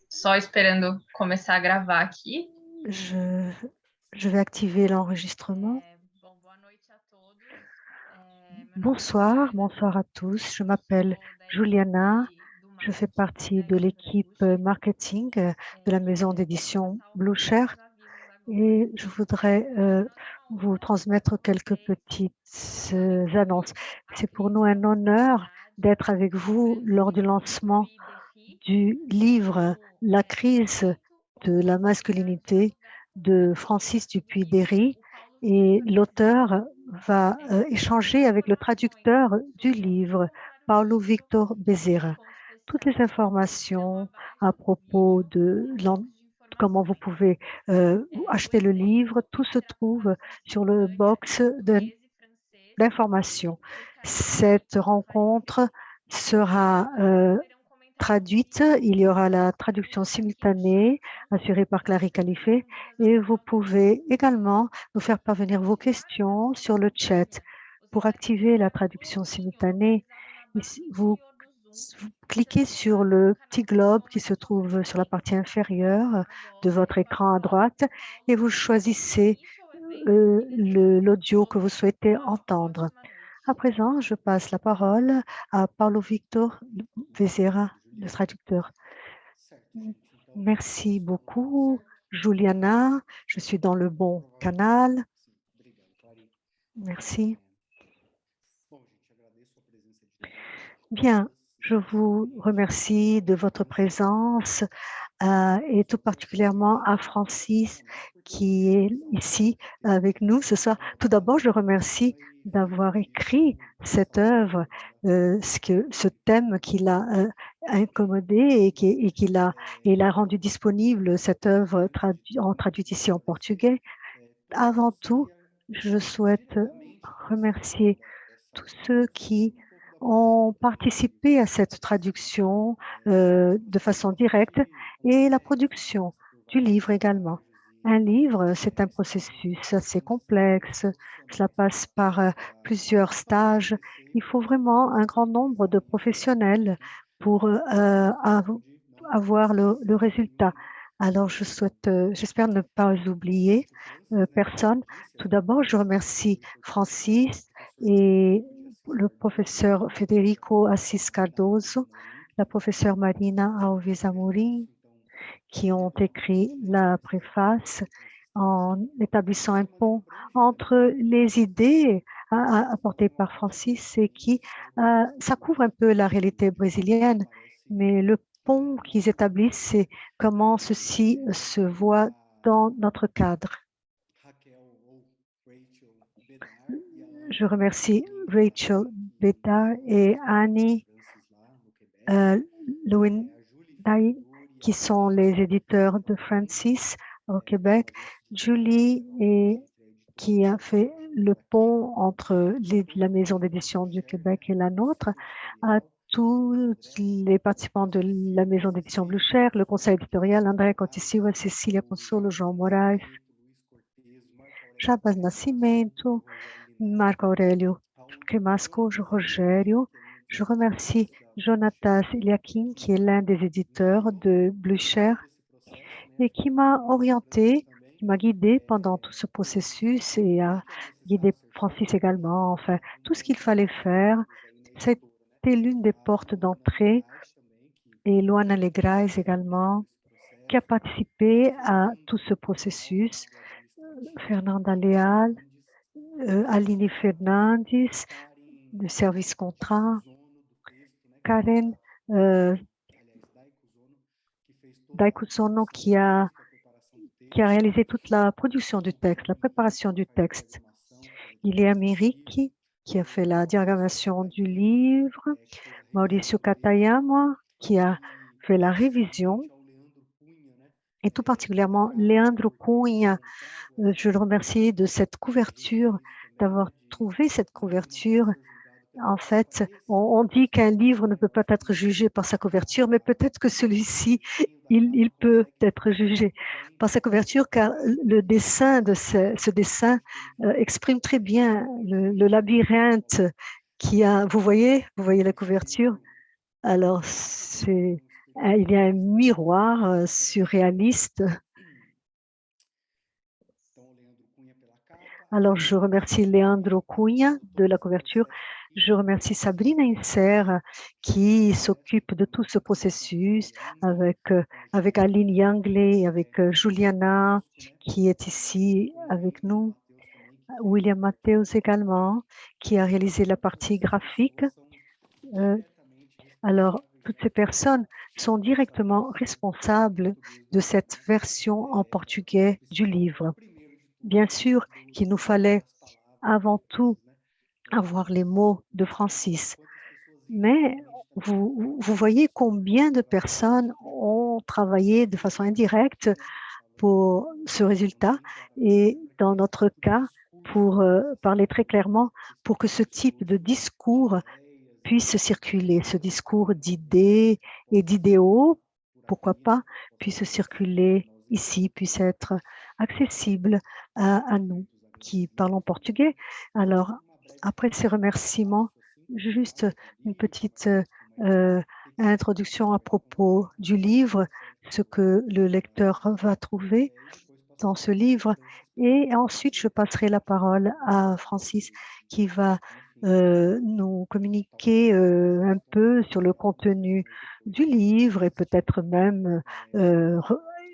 Só esperando começar a gravar aqui. Je, je vais activer l'enregistrement. Bom, boa noite a todos. Meu nome é Bonsoir, Juliana. bonsoir à tous. Je Eu m'appelle sou da Juliana. equipe do Je fais marketing partie da de editora l'équipe Blucher. marketing de la maison Eu vou d'édition estar oferecendo Blucher uns avisos agora. et je voudrais vous transmettre quelques petites annonces. C'est pour nous un honneur d'être avec vous lors du lancement du livre La crise de la masculinité de Francis Dupuy-Derry, et l'auteur va échanger avec le traducteur du livre, Paulo Victor Bezerra. Toutes les informations à propos de comment vous pouvez acheter le livre, tout se trouve sur le box d'information. Cette rencontre sera traduite, il y aura la traduction simultanée assurée par Clary Califé, et vous pouvez également nous faire parvenir vos questions sur le chat. Pour activer la traduction simultanée, vous cliquez sur le petit globe qui se trouve sur la partie inférieure de votre écran à droite et vous choisissez l'audio que vous souhaitez entendre. À présent, je passe la parole à Paulo Victor Bezerra, le traducteur. Merci beaucoup, Juliana. Je suis dans le bon canal. Merci. Bien, je vous remercie de votre présence et tout particulièrement à Francis qui est ici avec nous ce soir. Tout d'abord, je remercie d'avoir écrit cette œuvre, ce thème qu'il a incommodé et qu'il a rendu disponible, cette œuvre traduite ici en portugais. Avant tout, je souhaite remercier tous ceux qui ont participé à cette traduction de façon directe et la production du livre également. Un livre, c'est un processus assez complexe, cela passe par plusieurs stages. Il faut vraiment un grand nombre de professionnels pour avoir le résultat. Alors, j'espère ne pas oublier personne. Tout d'abord, je remercie Francis et le professeur Federico Assis Cardoso, la professeure Marina Alves Amorim, qui ont écrit la préface en établissant un pont entre les idées apportées par Francis et qui, ça couvre un peu la réalité brésilienne, mais le pont qu'ils établissent, c'est comment ceci se voit dans notre cadre. Je remercie Rachel Bedard et Annie Lewin-Dai, qui sont les éditeurs de Francis au Québec. Julie, qui a fait le pont entre la maison d'édition du Québec et la nôtre, à tous les participants de la maison d'édition Blucher, le conseil éditorial, André Cotissiva, Cecília Consolo, João Moraes, Jabas Nascimento, Marco Aurélio Cremasco, Rogério. Je remercie Jonatas Eliakim, qui est l'un des éditeurs de Blucher et qui m'a orienté, qui m'a guidé pendant tout ce processus et a guidé Francis également. Enfin, tout ce qu'il fallait faire, c'était l'une des portes d'entrée, et Luana Legrais également, qui a participé à tout ce processus. Fernanda Leal, Aline Fernandes, du service contrat, Karen Daikusono, qui a réalisé toute la production du texte, la préparation du texte. Il y a Miriki, qui a fait la diagrammation du livre, Mauricio Katayama, qui a fait la révision, et tout particulièrement Leandro Cunha. Je le remercie de cette couverture, d'avoir trouvé cette couverture. En fait, on dit qu'un livre ne peut pas être jugé par sa couverture, mais peut-être que celui-ci, il peut être jugé par sa couverture, car le dessin de ce dessin exprime très bien le labyrinthe vous voyez la couverture? Alors il y a un miroir, surréaliste. Alors je remercie Leandro Cunha de la couverture. Je remercie Sabrina Inser qui s'occupe de tout ce processus avec Aline Yangley, avec Juliana qui est ici avec nous, William Matthews également qui a réalisé la partie graphique. Alors, toutes ces personnes sont directement responsables de cette version en portugais du livre. Bien sûr qu'il nous fallait avant tout avoir les mots de Francis, mais vous voyez combien de personnes ont travaillé de façon indirecte pour ce résultat et dans notre cas, pour parler très clairement, pour que ce type de discours puisse circuler, ce discours d'idées et d'idéaux, pourquoi pas, puisse circuler ici, puisse être accessible à nous qui parlons portugais. Alors, après ces remerciements, juste une petite introduction à propos du livre, ce que le lecteur va trouver dans ce livre. Et ensuite, je passerai la parole à Francis qui va nous communiquer un peu sur le contenu du livre et peut-être même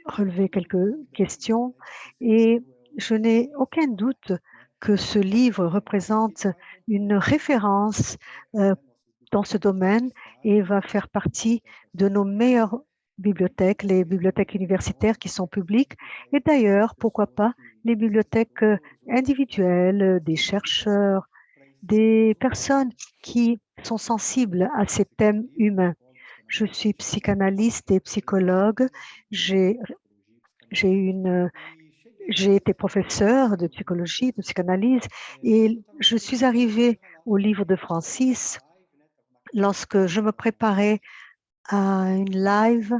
relever quelques questions. Et je n'ai aucun doute que ce livre représente une référence dans ce domaine et va faire partie de nos meilleures bibliothèques, les bibliothèques universitaires qui sont publiques et d'ailleurs, pourquoi pas, les bibliothèques individuelles, des chercheurs, des personnes qui sont sensibles à ces thèmes humains. Je suis psychanalyste et psychologue. J'ai été professeur de psychologie, de psychanalyse et je suis arrivée au livre de Francis lorsque je me préparais à une live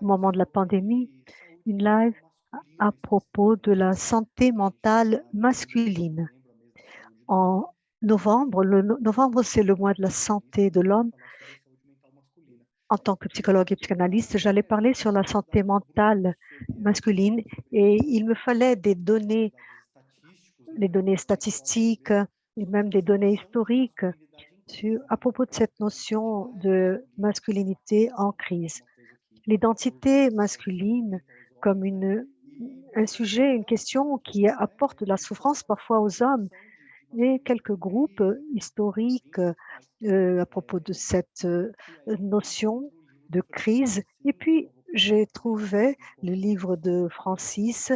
au moment de la pandémie, une live à propos de la santé mentale masculine. En novembre, novembre c'est le mois de la santé de l'homme. En tant que psychologue et psychanalyste, j'allais parler sur la santé mentale masculine et il me fallait des données, les données statistiques et même des données historiques à propos de cette notion de masculinité en crise. L'identité masculine comme un sujet, une question qui apporte de la souffrance parfois aux hommes et quelques groupes historiques à propos de cette notion de crise. Et puis, j'ai trouvé le livre de Francis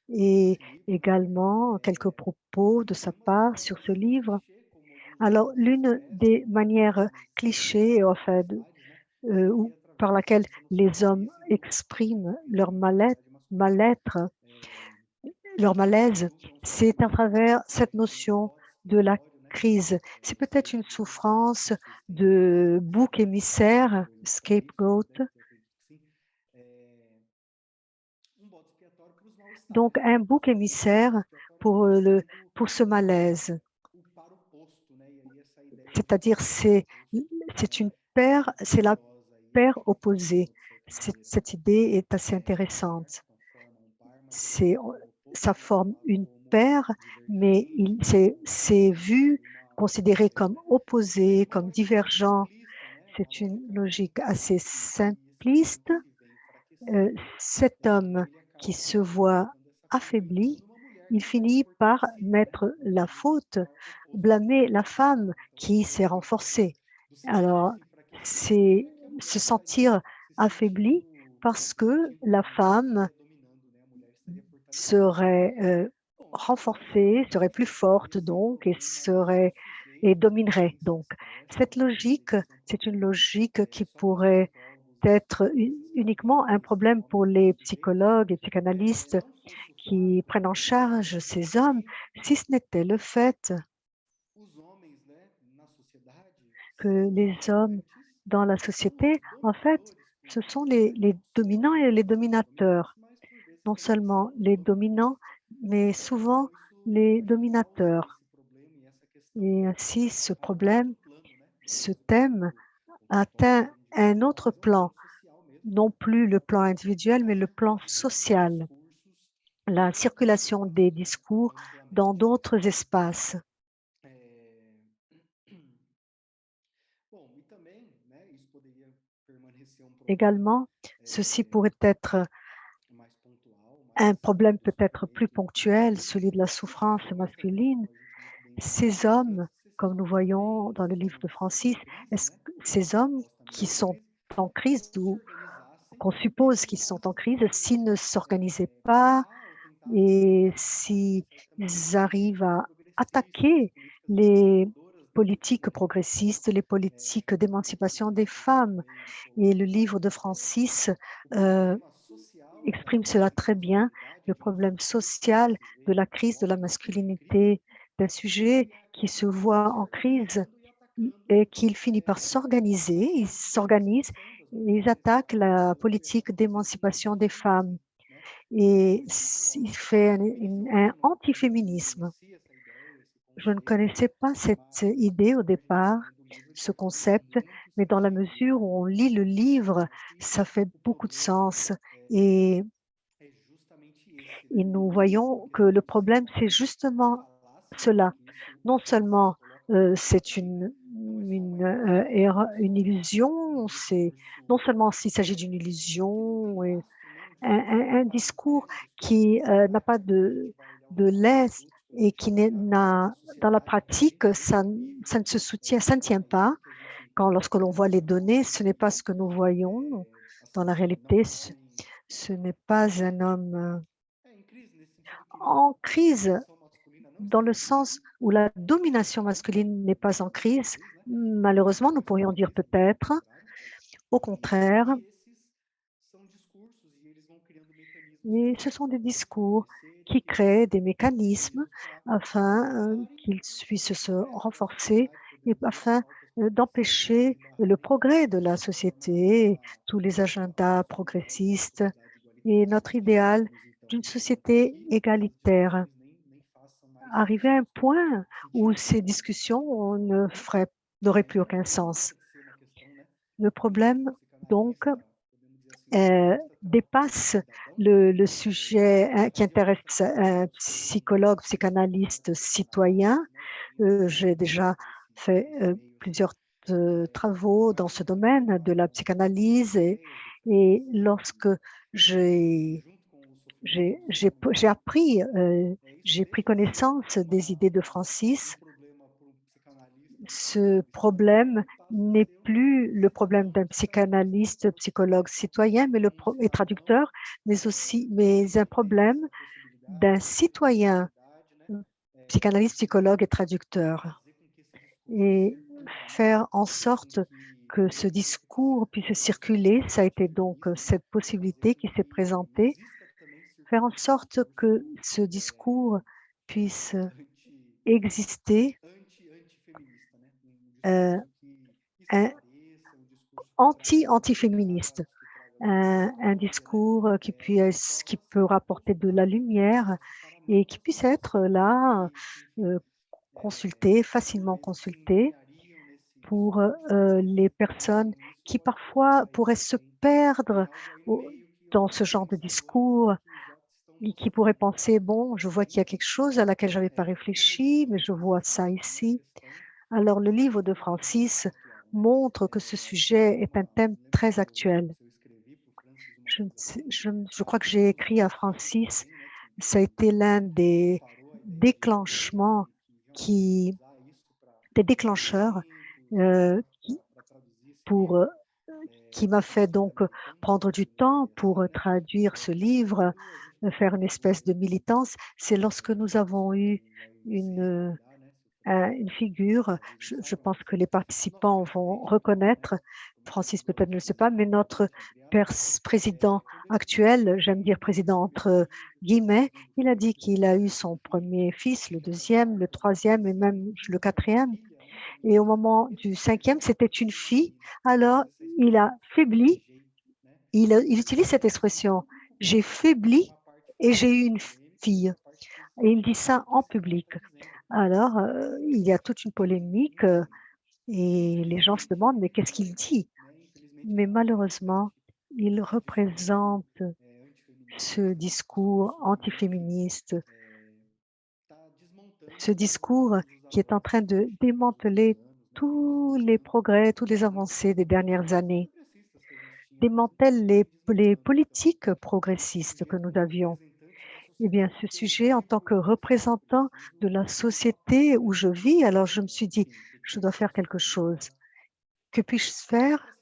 et également quelques propos de sa part sur ce livre. Alors, l'une des manières clichés, enfin, par laquelle les hommes expriment leur mal-être, leur malaise, c'est à travers cette notion de la crise. C'est peut-être une souffrance de bouc émissaire, scapegoat, donc un bouc émissaire pour, pour ce malaise. C'est-à-dire c'est une paire, c'est la paire opposée. Cette idée est assez intéressante. Ça forme une paire, mais c'est vu, considéré comme opposé, comme divergent. C'est une logique assez simpliste. Cet homme qui se voit affaibli, il finit par mettre la faute, blâmer la femme qui s'est renforcée. Alors, c'est se sentir affaibli parce que la femme serait renforcée, serait plus forte donc et dominerait donc. Cette logique, c'est une logique qui pourrait être uniquement un problème pour les psychologues et psychanalystes qui prennent en charge ces hommes, si ce n'était le fait que les hommes dans la société, en fait, ce sont les dominants et les dominateurs. Non seulement les dominants, mais souvent les dominateurs. Et ainsi, ce problème ce thème atteint un autre plan, non plus le plan individuel, mais le plan social, la circulation des discours dans d'autres espaces. Également, ceci pourrait être un problème peut-être plus ponctuel, celui de la souffrance masculine. Ces hommes, comme nous voyons dans le livre de Francis, est-ce que ces hommes qui sont en crise ou qu'on suppose qu'ils sont en crise, s'ils ne s'organisaient pas et s'ils arrivent à attaquer les politiques progressistes, les politiques d'émancipation des femmes. Et le livre de Francis exprime cela très bien, le problème social de la crise de la masculinité, d'un sujet qui se voit en crise et qu'il finit par s'organiser, ils s'organisent, ils attaquent la politique d'émancipation des femmes et il fait un antiféminisme. Je ne connaissais pas cette idée au départ, ce concept, mais dans la mesure où on lit le livre, ça fait beaucoup de sens et nous voyons que le problème, c'est justement cela. Non seulement c'est une illusion, c'est non seulement s'il s'agit d'une illusion, et un discours qui n'a pas de lait et qui n'a, dans la pratique, ça ne se soutient, ça ne tient pas. Lorsque l'on voit les données, ce n'est pas ce que nous voyons. Dans la réalité, ce n'est pas un homme en crise dans le sens où la domination masculine n'est pas en crise. Malheureusement, nous pourrions dire peut-être, au contraire, mais ce sont des discours qui créent des mécanismes afin qu'ils puissent se renforcer et afin d'empêcher le progrès de la société, tous les agendas progressistes et notre idéal d'une société égalitaire. Arriver à un point où ces discussions n'auraient plus aucun sens. Le problème, donc, dépasse le sujet qui intéresse un psychologue, psychanalyste citoyen. J'ai déjà fait plusieurs travaux dans ce domaine de la psychanalyse et lorsque j'ai j'ai appris, j'ai pris connaissance des idées de Francis. Ce problème n'est plus le problème d'un psychanalyste, psychologue, citoyen, et traducteur, mais un problème d'un citoyen, psychanalyste, psychologue et traducteur. Et faire en sorte que ce discours puisse circuler, ça a été donc cette possibilité qui s'est présentée, faire en sorte que ce discours puisse exister, un antiféministe, un discours qui peut rapporter de la lumière et qui puisse être là, consulté, facilement consulté pour les personnes qui parfois pourraient se perdre dans ce genre de discours et qui pourraient penser, bon, je vois qu'il y a quelque chose à laquelle je n'avais pas réfléchi, mais je vois ça ici. Alors, le livre de Francis montre que ce sujet est un thème très actuel. Je crois que j'ai écrit à Francis, ça a été l'un déclenchements qui des déclencheurs, qui pour, qui m'a fait donc prendre du temps pour traduire ce livre, faire une espèce de militance. C'est lorsque nous avons eu une, une figure, je pense que les participants vont reconnaître, Francis peut-être ne le sait pas, mais notre président actuel, j'aime dire président entre guillemets, il a dit qu'il a eu son premier fils, le deuxième, le troisième et même le quatrième. Et au moment du cinquième, c'était une fille. Alors, il a faibli, il utilise cette expression, j'ai faibli et j'ai eu une fille. Et il dit ça en public. Alors, il y a toute une polémique Et les gens se demandent: «Mais qu'est-ce qu'il dit?» Mais malheureusement, il représente ce discours antiféministe, ce discours qui est en train de démanteler tous les progrès, toutes les avancées des dernières années, démantèle les politiques progressistes que nous avions. Eh bien, ce sujet, en tant que représentant de la société où je vis, alors je me suis dit: «Je dois faire quelque chose. Que puis-je faire?»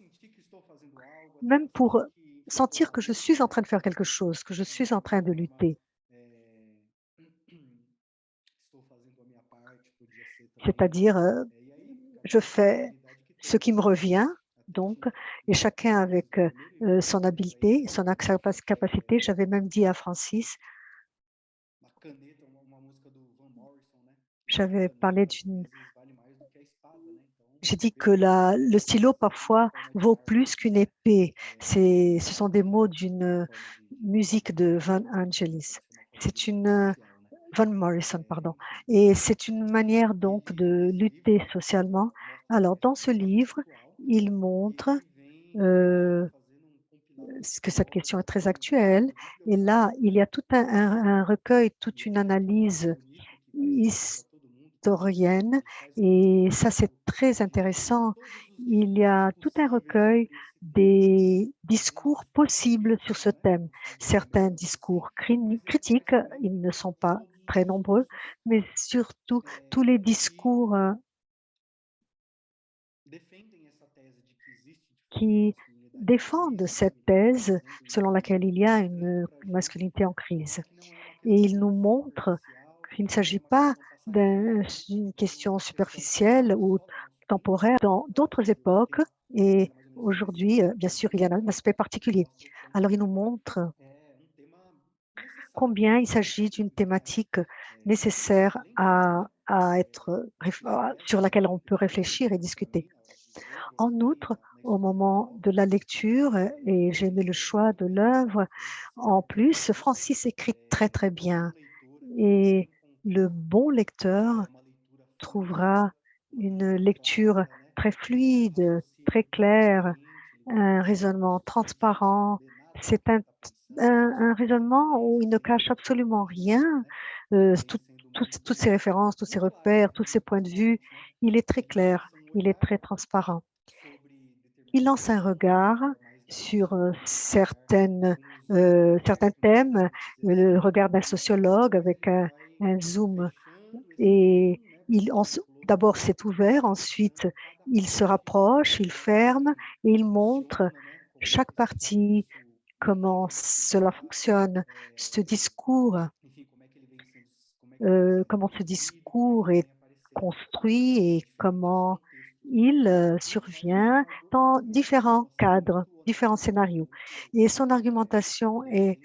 Même pour sentir que je suis en train de faire quelque chose, que je suis en train de lutter. C'est-à-dire, je fais ce qui me revient donc et chacun avec, son habileté, son capacité. J'avais même dit à Francis, j'avais parlé d'une j'ai dit que la le stylo parfois vaut plus qu'une épée. Ce sont des mots d'une, musique de Van Angelis. C'est une, Van Morrison, pardon, et c'est une manière donc de lutter socialement. Alors dans ce livre, il montre, heu, que cette question est très actuelle et là, il y a tout un recueil, toute une analyse historienne et ça, c'est très intéressant. Il y a tout un recueil des discours possibles sur ce thème. Certains discours critiques, ils ne sont pas très nombreux, mais surtout tous les discours, qui défendent cette thèse selon laquelle il y a une masculinité en crise. Et il nous montre qu'il ne s'agit pas d'une question superficielle ou temporaire. Dans d'autres époques et aujourd'hui, bien sûr, il y a un aspect particulier. Alors il nous montre combien il s'agit d'une thématique nécessaire à être sur laquelle on peut réfléchir et discuter. En outre, au moment de la lecture, et j'ai aimé le choix de l'œuvre, en plus, Francis écrit très, très bien et le bon lecteur trouvera une lecture très fluide, très claire, un raisonnement transparent. C'est un raisonnement où il ne cache absolument rien, toutes ces références, tous ces repères, tous ces points de vue. Il est très clair, il est très transparent. Il lance un regard sur, certains thèmes, le regard d'un sociologue avec un zoom et il en se d'abord c'est ouvert, ensuite il se rapproche, il ferme et il montre chaque partie, comment cela fonctionne, ce discours, comment ce discours est construit et comment il, survient dans différents cadres, différents scénarios et son argumentation est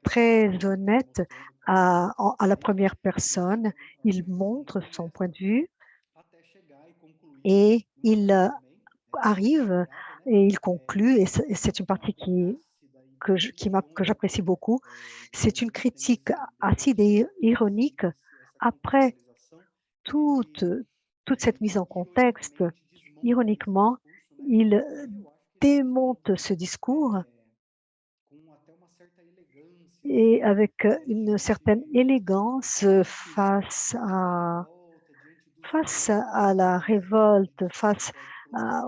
très honnête à la première personne. Il montre son point de vue et il, arrive et il conclut et c'est une partie que j'apprécie beaucoup. C'est une critique acide et ironique après toute toute cette mise en contexte. Ironiquement, il démonte ce discours et avec, une certaine élégance, face à la révolte,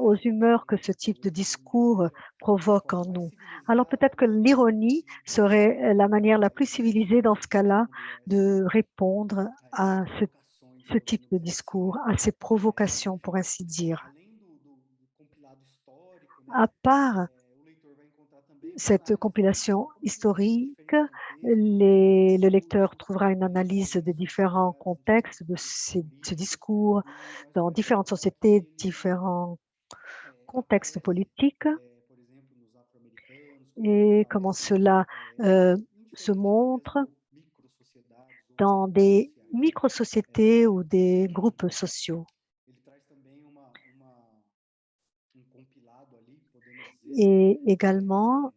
aux humeurs que ce type de discours provoque en nous. Alors peut-être que l'ironie serait, la manière la plus civilisée dans ce cas-là de répondre à ce type de discours, à ces provocations pour ainsi dire. À part cette compilation historique, le lecteur trouvera une analyse des différents contextes de ce discours dans différentes sociétés, différents contextes politiques et comment cela, heu, se montre dans des micro-sociétés ou des groupes sociaux. Et également,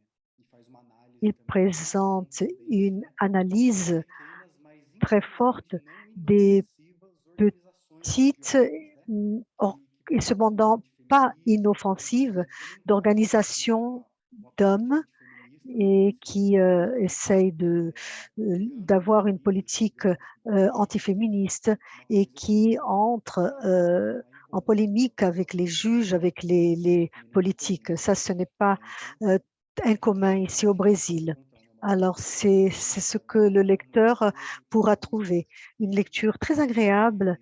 il présente une analyse très forte des petites, et cependant pas inoffensive d'organisations d'hommes et qui essayent d'avoir une politique antiféministe et qui entrent en polémique avec les juges, avec les politiques. Ça, ce n'est pas incommun ici au Brésil. Alors, c'est ce que le lecteur pourra trouver. Une lecture très agréable,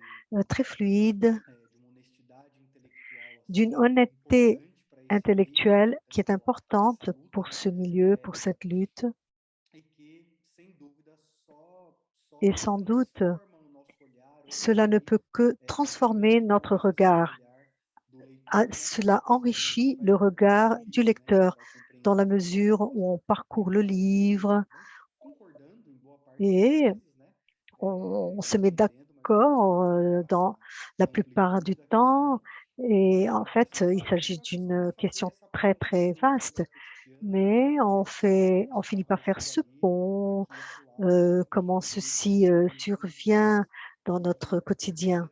très fluide, d'une honnêteté intellectuelle qui est importante pour ce milieu, pour cette lutte. Et sans doute, cela ne peut que transformer notre regard. Cela enrichit le regard du lecteur dans la mesure où on parcourt le livre et on se met d'accord dans la plupart du temps. Et en fait, il s'agit d'une question très, très vaste, mais on finit par faire ce pont, comment ceci survient dans notre quotidien.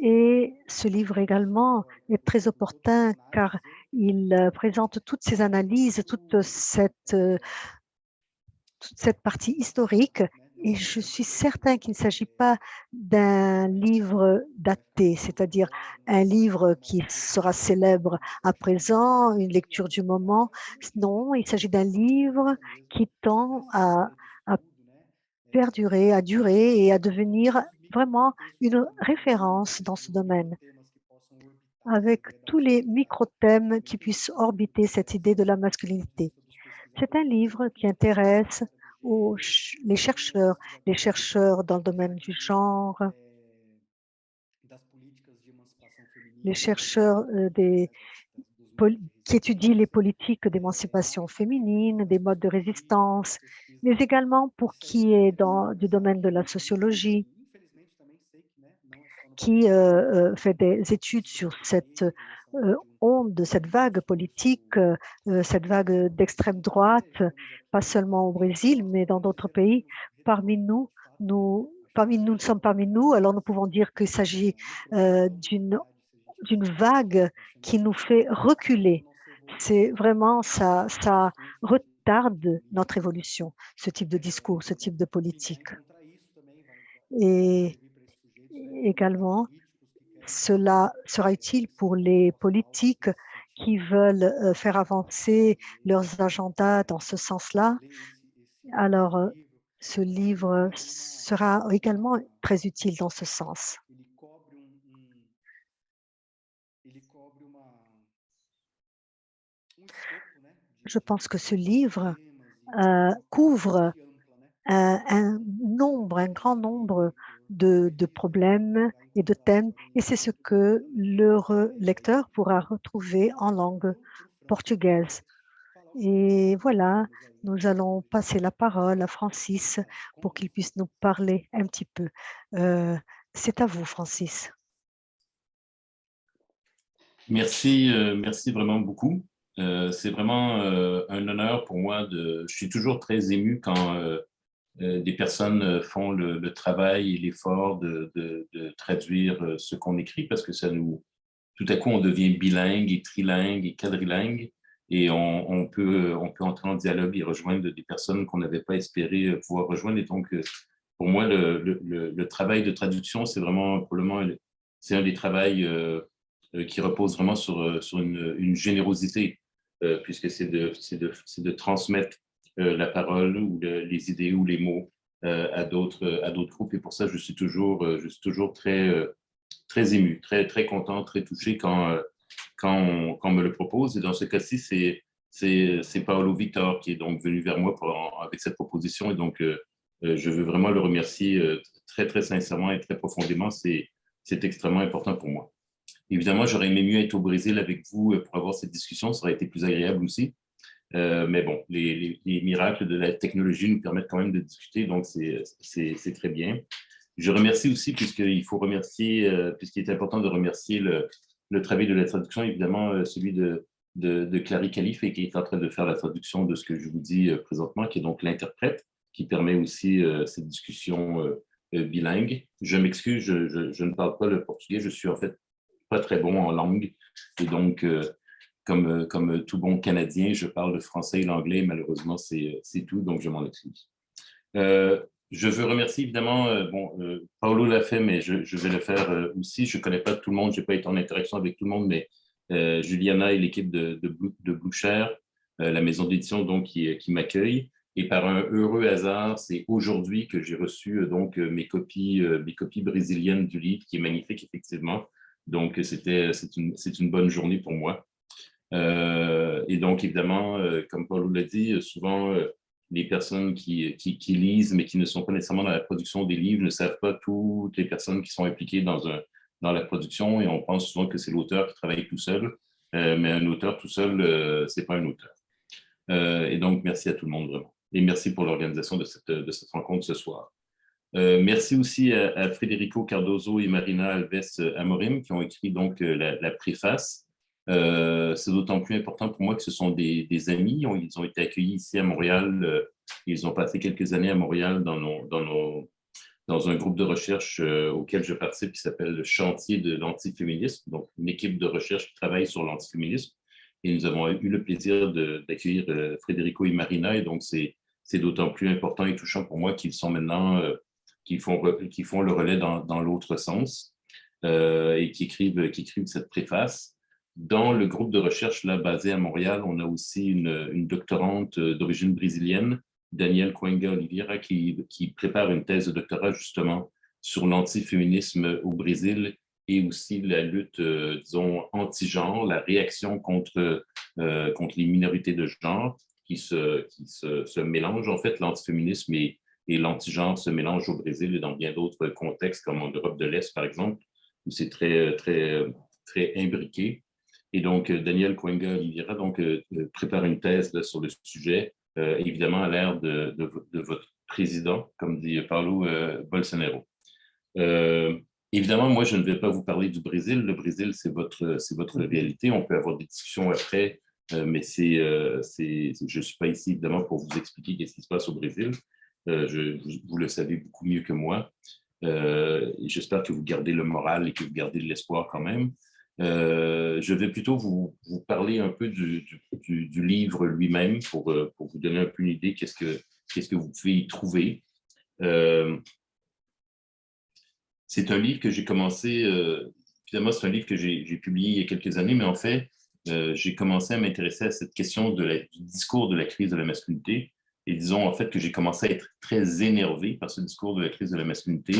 Et ce livre également est très opportun car il présente toutes ces analyses, toute cette partie historique. Et je suis certain qu'il ne s'agit pas d'un livre daté, c'est-à-dire un livre qui sera célèbre à présent, une lecture du moment. Non, il s'agit d'un livre qui tend à perdurer, à durer et à devenir vraiment une référence dans ce domaine, avec tous les micro-thèmes qui puissent orbiter cette idée de la masculinité. C'est un livre qui intéresse les chercheurs dans le domaine du genre, les chercheurs qui étudient les politiques d'émancipation féminine, des modes de résistance, mais également pour qui est du domaine de la sociologie, qui fait des études sur cette onde, cette vague politique, cette vague d'extrême droite, pas seulement au Brésil, mais dans d'autres pays. Nous sommes parmi nous, alors nous pouvons dire qu'il s'agit d'une vague qui nous fait reculer. C'est vraiment ça retarde notre évolution, ce type de discours, ce type de politique. Et également, cela sera utile pour les politiques qui veulent faire avancer leurs agendas dans ce sens-là. Alors, ce livre sera également très utile dans ce sens. Je pense que ce livre couvre un grand nombre de problèmes et de thèmes, et c'est ce que le lecteur pourra retrouver en langue portugaise. Et voilà, nous allons passer la parole à Francis pour qu'il puisse nous parler un petit peu. C'est à vous, Francis. Merci, merci vraiment beaucoup. C'est vraiment un honneur pour moi. Je suis toujours très ému quand des personnes font le travail et l'effort de traduire ce qu'on écrit parce que tout à coup, on devient bilingue et trilingue et quadrilingue et on peut entrer en dialogue et rejoindre des personnes qu'on n'avait pas espéré pouvoir rejoindre. Et donc, pour moi, le travail de traduction, c'est vraiment probablement c'est un des travails qui repose vraiment sur une générosité, puisque c'est de transmettre la parole ou les idées ou les mots à d'autres groupes. Et pour ça, je suis toujours très ému, très content, très touché quand on me le propose. Et dans ce cas-ci, c'est Paolo Victor qui est donc venu vers moi avec cette proposition. Et donc, je veux vraiment le remercier très sincèrement et très profondément. C'est extrêmement important pour moi. Évidemment, j'aurais aimé mieux être au Brésil avec vous pour avoir cette discussion. Ça aurait été plus agréable aussi. Mais bon, les miracles de la technologie nous permettent quand même de discuter, donc c'est très bien. Je remercie aussi, puisqu'il est important de remercier le travail de la traduction, évidemment, celui de Clary Calife, et qui est en train de faire la traduction de ce que je vous dis présentement, qui est donc l'interprète, qui permet aussi cette discussion bilingue. Je m'excuse, je ne parle pas le portugais, je suis en fait pas très bon en langue. Et donc, comme tout bon Canadien, je parle le français et l'anglais. Malheureusement, c'est tout, donc je m'en excuse. Je veux remercier évidemment, Paolo l'a fait, mais je vais le faire aussi. Je ne connais pas tout le monde, je n'ai pas été en interaction avec tout le monde, mais Juliana et l'équipe de Blue Chair, la maison d'édition donc qui m'accueille. Et par un heureux hasard, c'est aujourd'hui que j'ai reçu donc mes copies brésiliennes du livre, qui est magnifique effectivement. Donc c'est une bonne journée pour moi. Et donc évidemment, comme Paolo l'a dit, souvent les personnes qui lisent, mais qui ne sont pas nécessairement dans la production des livres, ne savent pas toutes les personnes qui sont impliquées dans la production, et on pense souvent que c'est l'auteur qui travaille tout seul, mais un auteur tout seul, c'est pas un auteur. Et donc, merci à tout le monde, vraiment. Et merci pour l'organisation de cette rencontre ce soir. Merci aussi à Federico Cardozo et Marina Alves Amorim qui ont écrit donc la préface. C'est d'autant plus important pour moi que ce sont des amis. Ils ont été accueillis ici à Montréal. Ils ont passé quelques années à Montréal dans un groupe de recherche auquel je participe qui s'appelle le Chantier de l'antiféminisme, donc une équipe de recherche qui travaille sur l'antiféminisme. Et nous avons eu le plaisir d'accueillir Federico et Marina. Et donc, c'est d'autant plus important et touchant pour moi qu'ils sont maintenant, qui font le relais dans l'autre sens et qui écrivent cette préface. Dans le groupe de recherche là, basé à Montréal, on a aussi une doctorante d'origine brésilienne, Danielle Coenga Oliveira, qui prépare une thèse de doctorat justement sur l'antiféminisme au Brésil et aussi la lutte, disons, anti-genre, la réaction contre les minorités de genre qui se mélangent. En fait, l'antiféminisme et l'anti-genre se mélangent au Brésil et dans bien d'autres contextes, comme en Europe de l'Est, par exemple, où c'est très, très, très imbriqué. Et donc, Danielle Coenga Oliveira prépare une thèse là, sur le sujet, évidemment à l'ère de votre président, comme dit Paulo Bolsonaro. Évidemment, moi, je ne vais pas vous parler du Brésil. Le Brésil, c'est votre réalité. On peut avoir des discussions après, mais je ne suis pas ici, évidemment, pour vous expliquer ce qui se passe au Brésil. Vous le savez beaucoup mieux que moi. J'espère que vous gardez le moral et que vous gardez de l'espoir quand même. Je vais plutôt vous parler un peu du livre lui-même pour vous donner un peu une idée qu'est-ce que vous pouvez y trouver. C'est un livre que j'ai commencé, évidemment c'est un livre que j'ai publié il y a quelques années, mais en fait, j'ai commencé à m'intéresser à cette question du discours de la crise de la masculinité. Et disons en fait que j'ai commencé à être très énervé par ce discours de la crise de la masculinité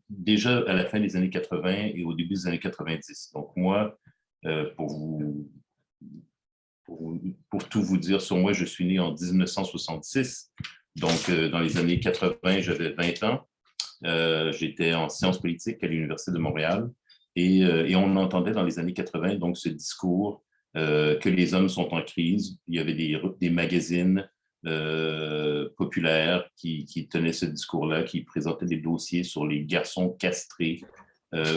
déjà à la fin des années 80 et au début des années 90. Donc moi, pour tout vous dire sur moi, je suis né en 1966. Donc dans les années 80, j'avais 20 ans. J'étais en sciences politiques à l'Université de Montréal et on entendait dans les années 80 donc ce discours que les hommes sont en crise. Il y avait des magazines populaires qui tenaient ce discours-là, qui présentaient des dossiers sur les garçons castrés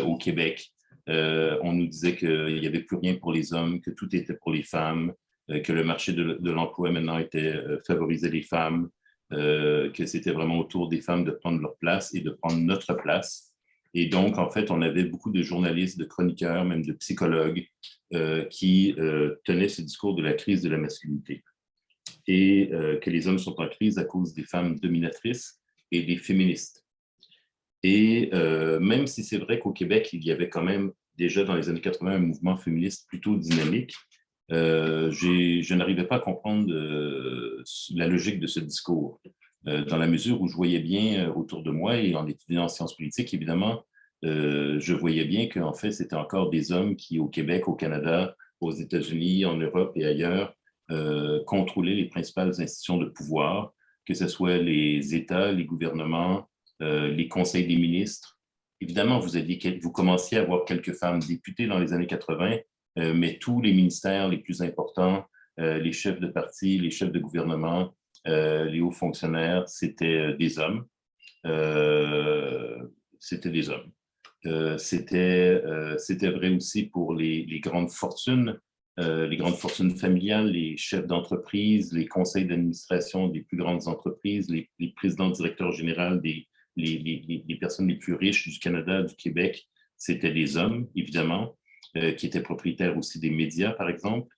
au Québec. On nous disait qu'il n'y avait plus rien pour les hommes, que tout était pour les femmes, que le marché de l'emploi maintenant favorisait les femmes, que c'était vraiment autour des femmes de prendre leur place et de prendre notre place. Et donc, en fait, on avait beaucoup de journalistes, de chroniqueurs, même de psychologues qui tenaient ce discours de la crise de la masculinité et que les hommes sont en crise à cause des femmes dominatrices et des féministes. Et même si c'est vrai qu'au Québec, il y avait quand même déjà dans les années 80 un mouvement féministe plutôt dynamique, je n'arrivais pas à comprendre la logique de ce discours, dans la mesure où je voyais bien autour de moi, et en étudiant en sciences politiques, évidemment, je voyais bien qu'en fait, c'était encore des hommes qui, au Québec, au Canada, aux États-Unis, en Europe et ailleurs, contrôlaient les principales institutions de pouvoir, que ce soit les États, les gouvernements, les conseils des ministres. Évidemment, vous commenciez à avoir quelques femmes députées dans les années 80, mais tous les ministères les plus importants, les chefs de parti, les chefs de gouvernement, les hauts fonctionnaires, c'était des hommes. C'était des hommes. C'était vrai aussi pour les grandes fortunes familiales, les chefs d'entreprise, les conseils d'administration des plus grandes entreprises, les présidents directeurs généraux les personnes les plus riches du Canada, du Québec. c'était des hommes, évidemment, qui étaient propriétaires aussi des médias, par exemple,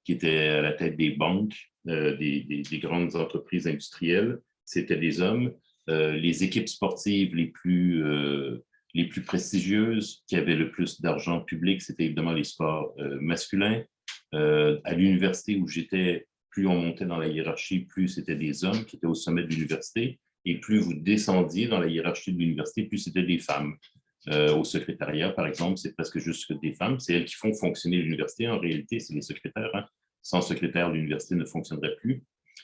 qui étaient à la tête des banques, des grandes entreprises industrielles, c'était des hommes. Les équipes sportives les plus prestigieuses, qui avaient le plus d'argent public, c'était évidemment les sports masculins. À l'université où j'étais, plus on montait dans la hiérarchie, plus c'était des hommes qui étaient au sommet de l'université, et plus vous descendiez dans la hiérarchie de l'université, plus c'était des femmes. Au secrétariat, par exemple, c'est presque juste des femmes. C'est elles qui font fonctionner l'université. En réalité, c'est les secrétaires. Hein. Sans secrétaire, l'université ne fonctionnerait plus.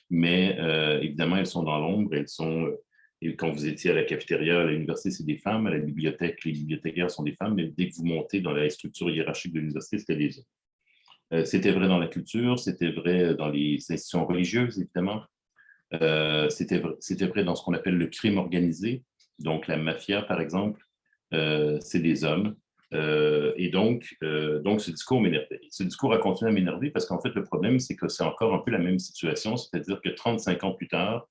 Mais évidemment, elles sont dans l'ombre. Elles sont, et quand vous étiez à la cafétéria, à l'université, c'est des femmes. À la bibliothèque, les bibliothécaires sont des femmes. Mais dès que vous montez dans la structure hiérarchique de l'université, c'était des hommes. C'était vrai dans la culture, c'était vrai dans les institutions religieuses, évidemment. C'était vrai dans ce qu'on appelle le crime organisé. Donc, la mafia, par exemple. C'est des hommes. Et donc, ce discours m'énervait. Ce discours a continué à m'énerver parce qu'en fait, le problème, c'est que c'est encore un peu la même situation, c'est-à-dire que 35 ans plus tard,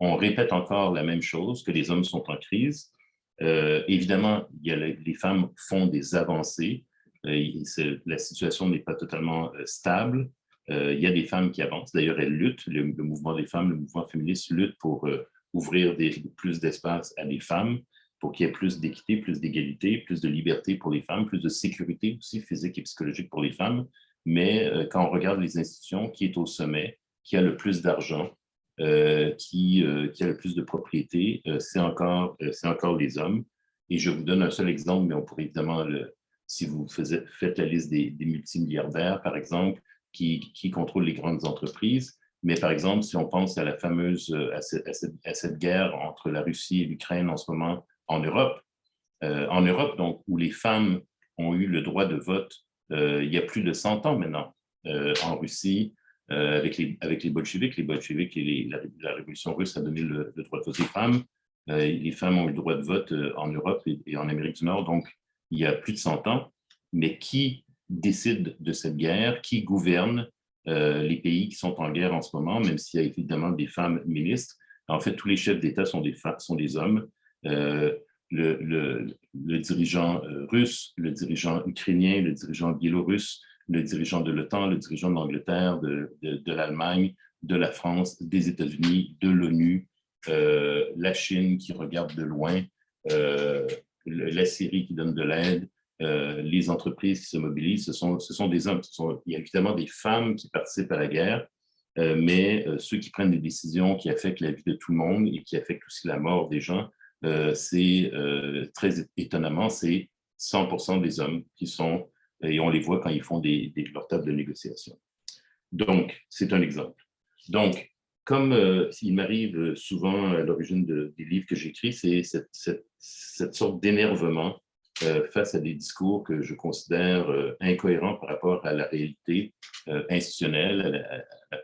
on répète encore la même chose, que les hommes sont en crise. Évidemment, les femmes font des avancées. La situation n'est pas totalement stable. Il y a des femmes qui avancent. D'ailleurs, elles luttent. Le mouvement des femmes, le mouvement féministe lutte pour ouvrir plus d'espace à des femmes, pour qu'il y ait plus d'équité, plus d'égalité, plus de liberté pour les femmes, plus de sécurité aussi physique et psychologique pour les femmes. Mais quand on regarde les institutions, qui est au sommet, qui a le plus d'argent, qui a le plus de propriété, c'est encore les hommes. Et je vous donne un seul exemple, mais on pourrait évidemment, si vous faites la liste des multimilliardaires, par exemple, qui contrôlent les grandes entreprises. Mais par exemple, si on pense à la fameuse, à cette guerre entre la Russie et l'Ukraine en ce moment, en Europe, donc, où les femmes ont eu le droit de vote il y a plus de 100 ans maintenant, en Russie, avec les bolcheviks. Les bolcheviks et la révolution russe a donné le droit de vote aux femmes. Les femmes ont eu le droit de vote en Europe et en Amérique du Nord, donc il y a plus de 100 ans. Mais qui décide de cette guerre? Qui gouverne les pays qui sont en guerre en ce moment, même s'il y a évidemment des femmes ministres? En fait, tous les chefs d'État sont des hommes. Le dirigeant russe, le dirigeant ukrainien, le dirigeant biélorusse, le dirigeant de l'OTAN, le dirigeant d'Angleterre, de l'Allemagne, de la France, des États-Unis, de l'ONU, la Chine qui regarde de loin, la Syrie qui donne de l'aide, les entreprises qui se mobilisent, ce sont des hommes. Il y a évidemment des femmes qui participent à la guerre, mais ceux qui prennent des décisions qui affectent la vie de tout le monde et qui affectent aussi la mort des gens, c'est très étonnamment, c'est 100% des hommes qui sont, et on les voit quand ils font leur table de négociation. Donc, c'est un exemple. Donc, comme il m'arrive souvent à l'origine des livres que j'écris, c'est cette sorte d'énervement face à des discours que je considère incohérents par rapport à la réalité institutionnelle, à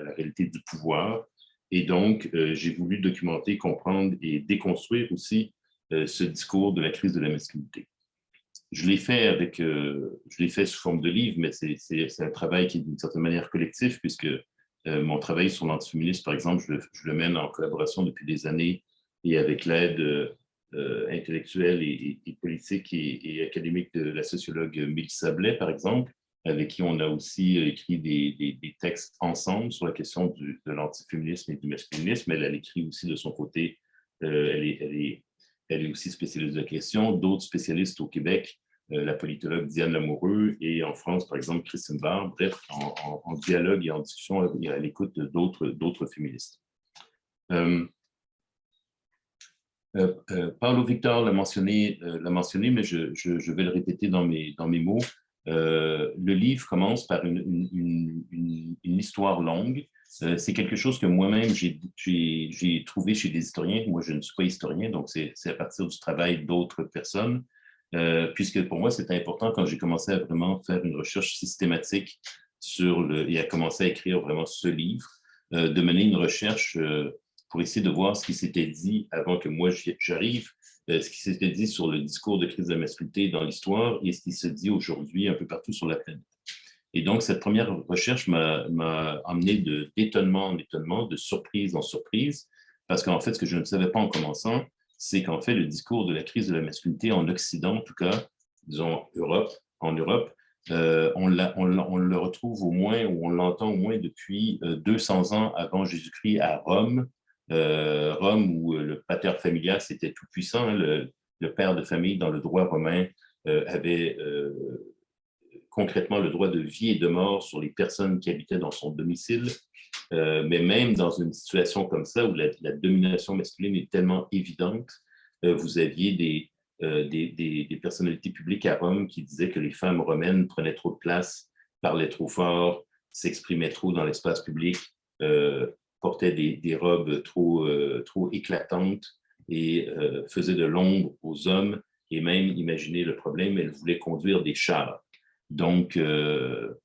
la réalité du pouvoir. Et donc, j'ai voulu documenter, comprendre et déconstruire aussi ce discours de la crise de la masculinité. Je l'ai fait sous forme de livre, mais c'est un travail qui est d'une certaine manière collectif, puisque mon travail sur l'antiféminisme, par exemple, je le mène en collaboration depuis des années et avec l'aide intellectuelle et politique et académique de la sociologue Mélissa Blais, par exemple, avec qui on a aussi écrit des textes ensemble sur la question de l'antiféminisme et du masculinisme. Elle écrit aussi de son côté, elle est aussi spécialiste de la question. D'autres spécialistes au Québec, la politologue Diane Lamoureux, et en France, par exemple, Christine Barre, bref, en dialogue et en discussion et à l'écoute d'autres féministes. Paulo Victor l'a mentionné, mais je vais le répéter dans mes mots. Le livre commence par une histoire longue. C'est quelque chose que moi-même, j'ai trouvé chez des historiens. Moi, je ne suis pas historien, donc c'est à partir du travail d'autres personnes, puisque pour moi, c'était important quand j'ai commencé à vraiment faire une recherche systématique et à commencer à écrire vraiment ce livre, de mener une recherche pour essayer de voir ce qui s'était dit avant que moi j'arrive, ce qui s'était dit sur le discours de crise de la masculinité dans l'histoire et ce qui se dit aujourd'hui un peu partout sur la planète. Et donc, cette première recherche m'a amené d'étonnement en étonnement, de surprise en surprise, parce qu'en fait, ce que je ne savais pas en commençant, c'est qu'en fait, le discours de la crise de la masculinité en Occident, en tout cas, disons en Europe, on le retrouve au moins, ou on l'entend au moins depuis 200 ans avant Jésus-Christ à Rome. Rome, où le pater familias était tout puissant, hein, le père de famille dans le droit romain avait concrètement le droit de vie et de mort sur les personnes qui habitaient dans son domicile. Mais même dans une situation comme ça, où la domination masculine est tellement évidente, vous aviez des personnalités publiques à Rome qui disaient que les femmes romaines prenaient trop de place, parlaient trop fort, s'exprimaient trop dans l'espace public, portaient des robes trop éclatantes et faisaient de l'ombre aux hommes. Et même, imaginez le problème, elles voulaient conduire des chars. Donc, on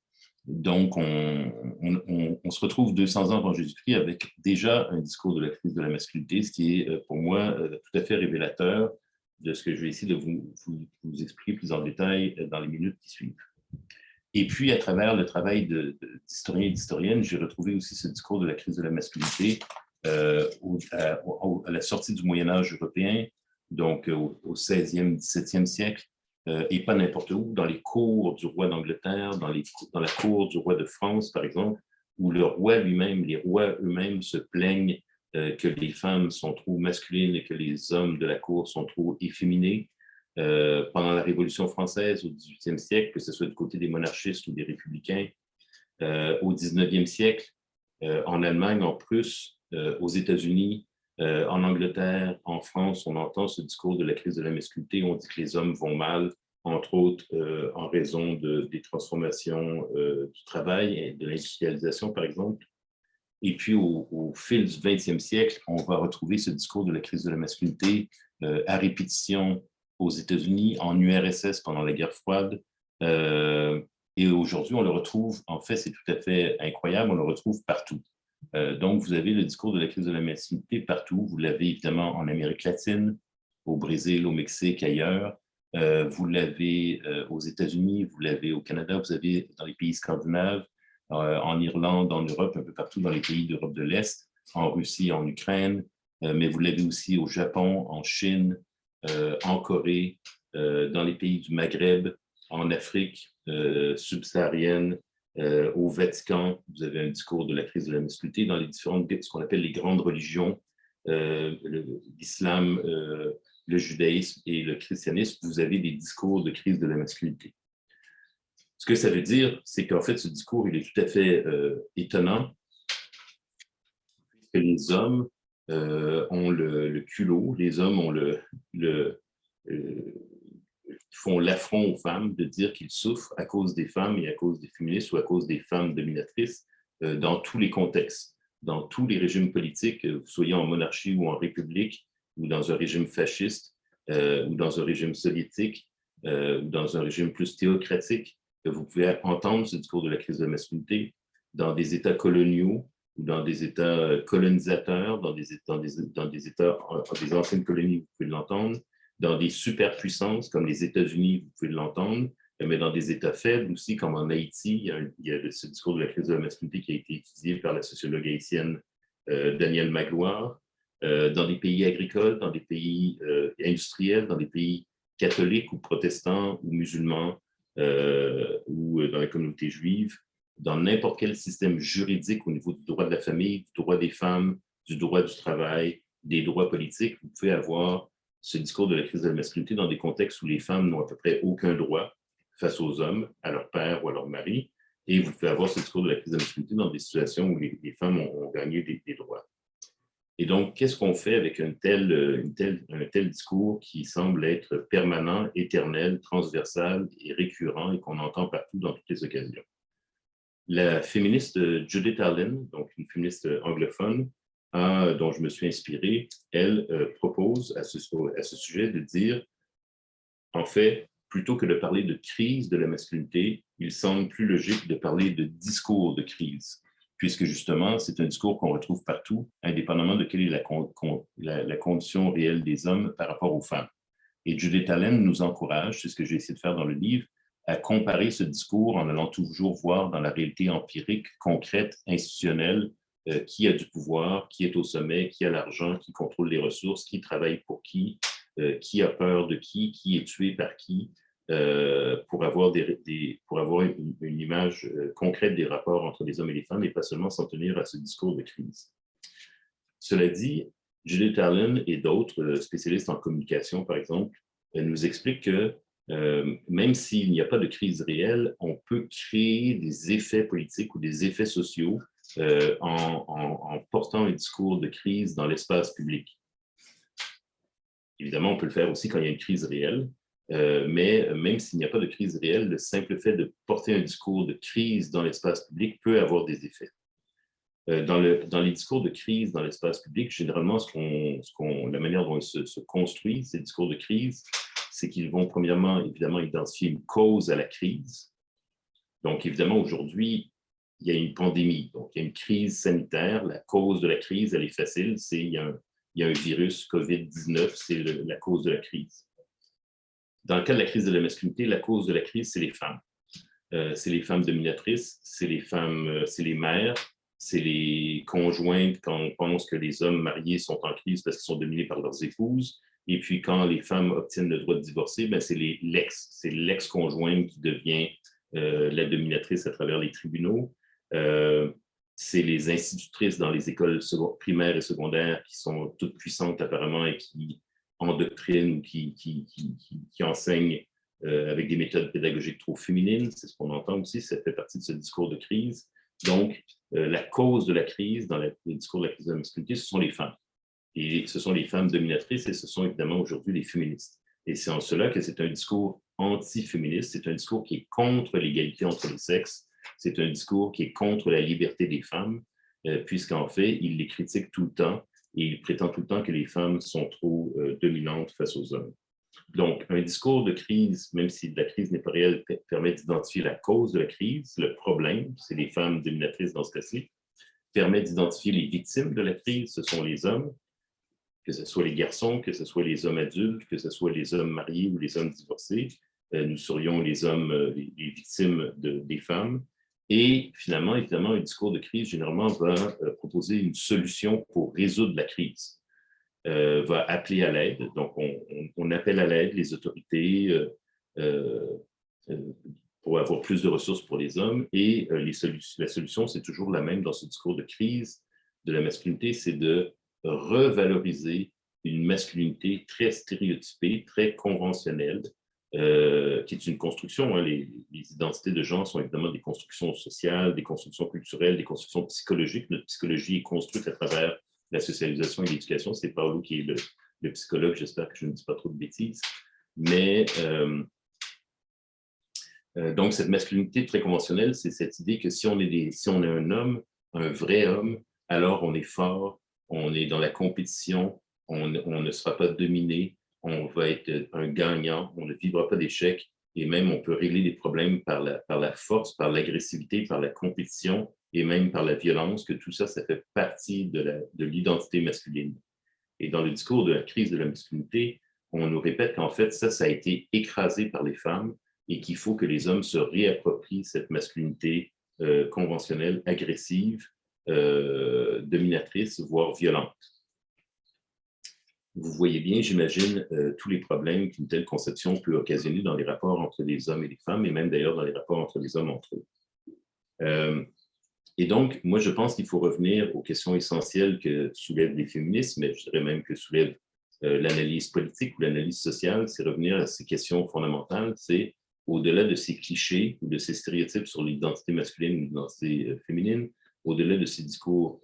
se retrouve 200 ans avant Jésus-Christ avec déjà un discours de la crise de la masculinité, ce qui est pour moi tout à fait révélateur de ce que je vais essayer de vous expliquer plus en détail dans les minutes qui suivent. Et puis, à travers le travail d'historiens et d'historiennes, j'ai retrouvé aussi ce discours de la crise de la masculinité à la sortie du Moyen-Âge européen, donc au 16e, 17e siècle, et pas n'importe où, dans les cours du roi d'Angleterre, dans la cour du roi de France, par exemple, où le roi lui-même, les rois eux-mêmes se plaignent que les femmes sont trop masculines et que les hommes de la cour sont trop efféminés. Pendant la Révolution française, au 18e siècle, que ce soit du côté des monarchistes ou des républicains, au 19e siècle, en Allemagne, en Prusse, aux États-Unis, en Angleterre, en France, on entend ce discours de la crise de la masculinité. On dit que les hommes vont mal, entre autres en raison des transformations du travail et de l'industrialisation, par exemple. Et puis, au fil du 20e siècle, on va retrouver ce discours de la crise de la masculinité à répétition aux États-Unis, en URSS pendant la guerre froide. Et aujourd'hui, on le retrouve, en fait, c'est tout à fait incroyable, on le retrouve partout. Donc, vous avez le discours de la crise de la masculinité partout. Vous l'avez évidemment en Amérique latine, au Brésil, au Mexique, ailleurs. Vous l'avez aux États-Unis, vous l'avez au Canada, vous avez dans les pays scandinaves, en Irlande, en Europe, un peu partout dans les pays d'Europe de l'Est, en Russie, en Ukraine, mais vous l'avez aussi au Japon, en Chine, en Corée, dans les pays du Maghreb, en Afrique subsaharienne, au Vatican, vous avez un discours de la crise de la masculinité dans les différentes, ce qu'on appelle les grandes religions, l'islam, le judaïsme et le christianisme, vous avez des discours de crise de la masculinité. Ce que ça veut dire, c'est qu'en fait, ce discours, il est tout à fait étonnant, que les hommes ont le culot, les hommes ont font l'affront aux femmes de dire qu'ils souffrent à cause des femmes et à cause des féministes ou à cause des femmes dominatrices dans tous les contextes, dans tous les régimes politiques, que vous soyez en monarchie ou en république, ou dans un régime fasciste, ou dans un régime soviétique, ou dans un régime plus théocratique, que vous pouvez entendre ce discours de la crise de la masculinité dans des États coloniaux ou dans des États colonisateurs, dans des États, des anciennes colonies, vous pouvez l'entendre, dans des superpuissances comme les États-Unis, vous pouvez l'entendre, mais dans des États faibles aussi, comme en Haïti, il y a ce discours de la crise de la masculinité qui a été étudié par la sociologue haïtienne Danielle Magloire, dans des pays agricoles, dans des pays industriels, dans des pays catholiques ou protestants ou musulmans, ou dans la communauté juive, dans n'importe quel système juridique au niveau du droit de la famille, du droit des femmes, du droit du travail, des droits politiques, vous pouvez avoir ce discours de la crise de la masculinité dans des contextes où les femmes n'ont à peu près aucun droit face aux hommes, à leur père ou à leur mari, et vous pouvez avoir ce discours de la crise de la masculinité dans des situations où les femmes ont gagné des droits. Et donc, qu'est-ce qu'on fait avec un tel discours qui semble être permanent, éternel, transversal et récurrent et qu'on entend partout dans toutes les occasions? La féministe Judith Allen, donc une féministe anglophone, dont je me suis inspiré, elle propose à ce sujet de dire, en fait, plutôt que de parler de crise de la masculinité, il semble plus logique de parler de discours de crise, puisque justement, c'est un discours qu'on retrouve partout, indépendamment de quelle est la condition réelle des hommes par rapport aux femmes. Et Judith Allen nous encourage, c'est ce que j'ai essayé de faire dans le livre, à comparer ce discours en allant toujours voir dans la réalité empirique, concrète, institutionnelle, qui a du pouvoir, qui est au sommet, qui a l'argent, qui contrôle les ressources, qui travaille pour qui a peur de qui est tué par qui, pour avoir, une image concrète des rapports entre les hommes et les femmes et pas seulement s'en tenir à ce discours de crise. Cela dit, Judith Allen et d'autres spécialistes en communication, par exemple, nous expliquent que même s'il n'y a pas de crise réelle, on peut créer des effets politiques ou des effets sociaux en portant un discours de crise dans l'espace public. Évidemment, on peut le faire aussi quand il y a une crise réelle, mais même s'il n'y a pas de crise réelle, le simple fait de porter un discours de crise dans l'espace public peut avoir des effets. Dans les discours de crise dans l'espace public, généralement, la manière dont ils se construisent, ces discours de crise, c'est qu'ils vont premièrement, évidemment, identifier une cause à la crise. Donc, évidemment, aujourd'hui, il y a une pandémie, donc il y a une crise sanitaire. La cause de la crise, elle est facile, il y a un virus, COVID-19, c'est la cause de la crise. Dans le cas de la crise de la masculinité, la cause de la crise, c'est les femmes. C'est les femmes dominatrices, c'est les mères, c'est les conjointes quand on pense que les hommes mariés sont en crise parce qu'ils sont dominés par leurs épouses. Et puis, quand les femmes obtiennent le droit de divorcer, ben, c'est l'ex-conjointe qui devient la dominatrice à travers les tribunaux. C'est les institutrices dans les écoles primaires et secondaires qui sont toutes puissantes apparemment et qui endoctrinent ou qui enseignent avec des méthodes pédagogiques trop féminines. C'est ce qu'on entend aussi, ça fait partie de ce discours de crise. Donc, la cause de la crise dans le discours de la crise de la masculinité, ce sont les femmes. Et ce sont les femmes dominatrices et ce sont évidemment aujourd'hui les féministes. Et c'est en cela que c'est un discours anti-féministe, c'est un discours qui est contre l'égalité entre les sexes, c'est un discours qui est contre la liberté des femmes, puisqu'en fait, il les critique tout le temps et il prétend tout le temps que les femmes sont trop dominantes face aux hommes. Donc, un discours de crise, même si la crise n'est pas réelle, permet d'identifier la cause de la crise, le problème, c'est les femmes dominatrices dans ce cas-ci, permet d'identifier les victimes de la crise, ce sont les hommes, que ce soit les garçons, que ce soit les hommes adultes, que ce soit les hommes mariés ou les hommes divorcés. Nous serions les hommes, les victimes des femmes. Et finalement, évidemment, un discours de crise, généralement, va proposer une solution pour résoudre la crise. Va appeler à l'aide. Donc, on appelle à l'aide les autorités pour avoir plus de ressources pour les hommes. Et la solution, c'est toujours la même dans ce discours de crise de la masculinité, c'est de revaloriser une masculinité très stéréotypée, très conventionnelle, qui est une construction. Hein. Les identités de genre sont évidemment des constructions sociales, des constructions culturelles, des constructions psychologiques. Notre psychologie est construite à travers la socialisation et l'éducation. C'est Paolo qui est le psychologue, j'espère que je ne dis pas trop de bêtises. Mais donc, cette masculinité très conventionnelle, c'est cette idée que si on est un homme, un vrai homme, alors on est fort, on est dans la compétition, on ne sera pas dominé, on va être un gagnant, on ne vivra pas d'échecs et même on peut régler les problèmes par la force, par l'agressivité, par la compétition et même par la violence, que tout ça, ça fait partie de l'identité masculine. Et dans le discours de la crise de la masculinité, on nous répète qu'en fait, ça a été écrasé par les femmes et qu'il faut que les hommes se réapproprient cette masculinité conventionnelle, agressive, dominatrice, voire violente. Vous voyez bien, j'imagine, tous les problèmes qu'une telle conception peut occasionner dans les rapports entre les hommes et les femmes, et même d'ailleurs dans les rapports entre les hommes entre eux. Et donc, moi, je pense qu'il faut revenir aux questions essentielles que soulèvent les féministes, mais je dirais même que soulève l'analyse politique ou l'analyse sociale, c'est revenir à ces questions fondamentales, c'est au-delà de ces clichés ou de ces stéréotypes sur l'identité masculine ou l'identité féminine, au-delà de ces discours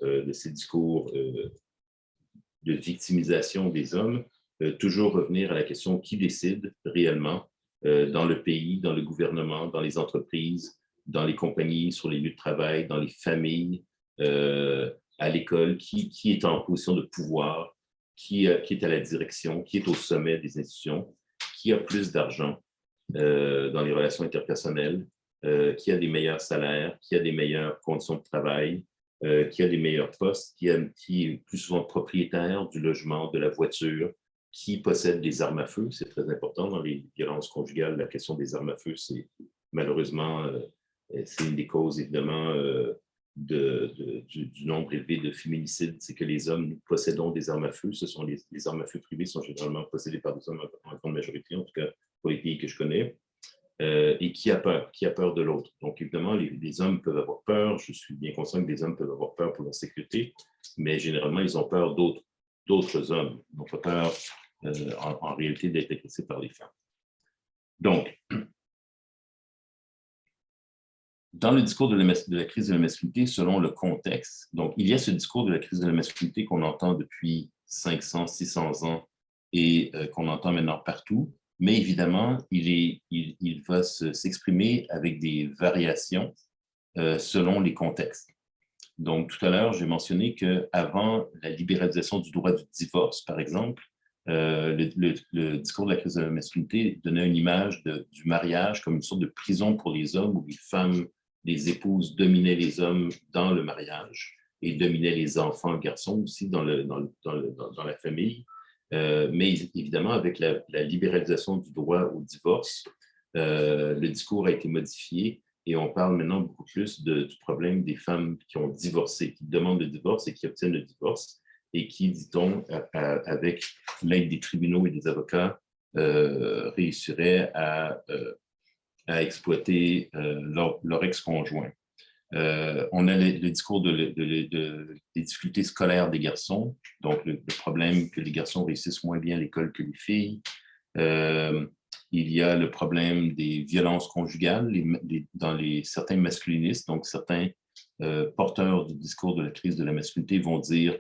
de victimisation des hommes, toujours revenir à la question qui décide réellement dans le pays, dans le gouvernement, dans les entreprises, dans les compagnies, sur les lieux de travail, dans les familles, à l'école, qui est en position de pouvoir, qui est à la direction, qui est au sommet des institutions, qui a plus d'argent dans les relations interpersonnelles, qui a des meilleurs salaires, qui a des meilleures conditions de travail, qui a des meilleurs postes, qui est plus souvent propriétaire du logement, de la voiture, qui possède des armes à feu. C'est très important dans les violences conjugales. La question des armes à feu, c'est malheureusement, c'est une des causes évidemment du nombre élevé de féminicides, c'est que les hommes, nous possédons des armes à feu. Ce sont les armes à feu privées sont généralement possédées par des hommes en grande majorité, en tout cas pour les pays que je connais. Et qui a peur? Qui a peur de l'autre? Donc, évidemment, les hommes peuvent avoir peur. Je suis bien conscient que les hommes peuvent avoir peur pour leur sécurité, mais généralement, ils ont peur d'autres hommes. Ils n'ont pas peur, en réalité, d'être agressés par les femmes. Donc, dans le discours de la crise de la masculinité, selon le contexte, donc il y a ce discours de la crise de la masculinité qu'on entend depuis 500, 600 ans et qu'on entend maintenant partout, mais évidemment, il va s'exprimer avec des variations selon les contextes. Donc, tout à l'heure, j'ai mentionné qu'avant la libéralisation du droit du divorce, par exemple, le discours de la crise de la masculinité donnait une image du mariage comme une sorte de prison pour les hommes où les femmes, les épouses dominaient les hommes dans le mariage et dominaient les enfants, garçons aussi dans la famille. Mais évidemment, avec la libéralisation du droit au divorce, le discours a été modifié et on parle maintenant beaucoup plus du problème des femmes qui ont divorcé, qui demandent le divorce et qui obtiennent le divorce et qui, dit-on, avec l'aide des tribunaux et des avocats, réussiraient à exploiter leur ex-conjoint. On a le discours des difficultés scolaires des garçons, donc le problème que les garçons réussissent moins bien à l'école que les filles. Il y a le problème des violences conjugales dans certains masculinistes, donc certains porteurs du discours de la crise de la masculinité vont dire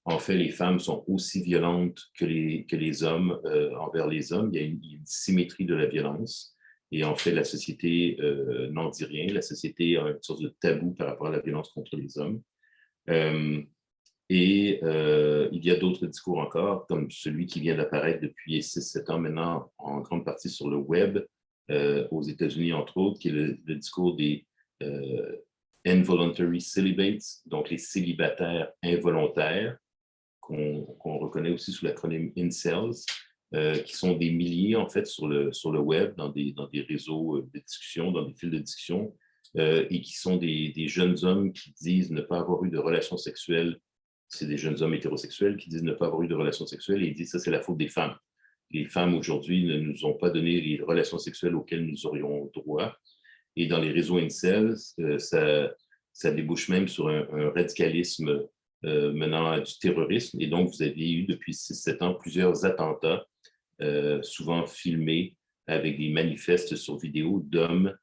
en fait, les femmes sont aussi violentes que les hommes envers les hommes. Il y a une symétrie de la violence. Et en fait, la société n'en dit rien. La société a une sorte de tabou par rapport à la violence contre les hommes. Il y a d'autres discours encore, comme celui qui vient d'apparaître depuis 6-7 ans maintenant, en grande partie sur le web, aux États-Unis, entre autres, qui est le discours des involuntary celibates, donc les célibataires involontaires, qu'on reconnaît aussi sous l'acronyme incels, qui sont des milliers, en fait, sur le web, dans des réseaux de discussion, dans des fils de discussion, et qui sont des jeunes hommes qui disent ne pas avoir eu de relations sexuelles. C'est des jeunes hommes hétérosexuels qui disent ne pas avoir eu de relations sexuelles et ils disent ça, c'est la faute des femmes. Les femmes, aujourd'hui, ne nous ont pas donné les relations sexuelles auxquelles nous aurions droit. Et dans les réseaux incels, ça débouche même sur un radicalisme menant à du terrorisme. Et donc, vous avez eu depuis 6-7 ans plusieurs attentats, souvent filmés avec des manifestes sur vidéo d'hommes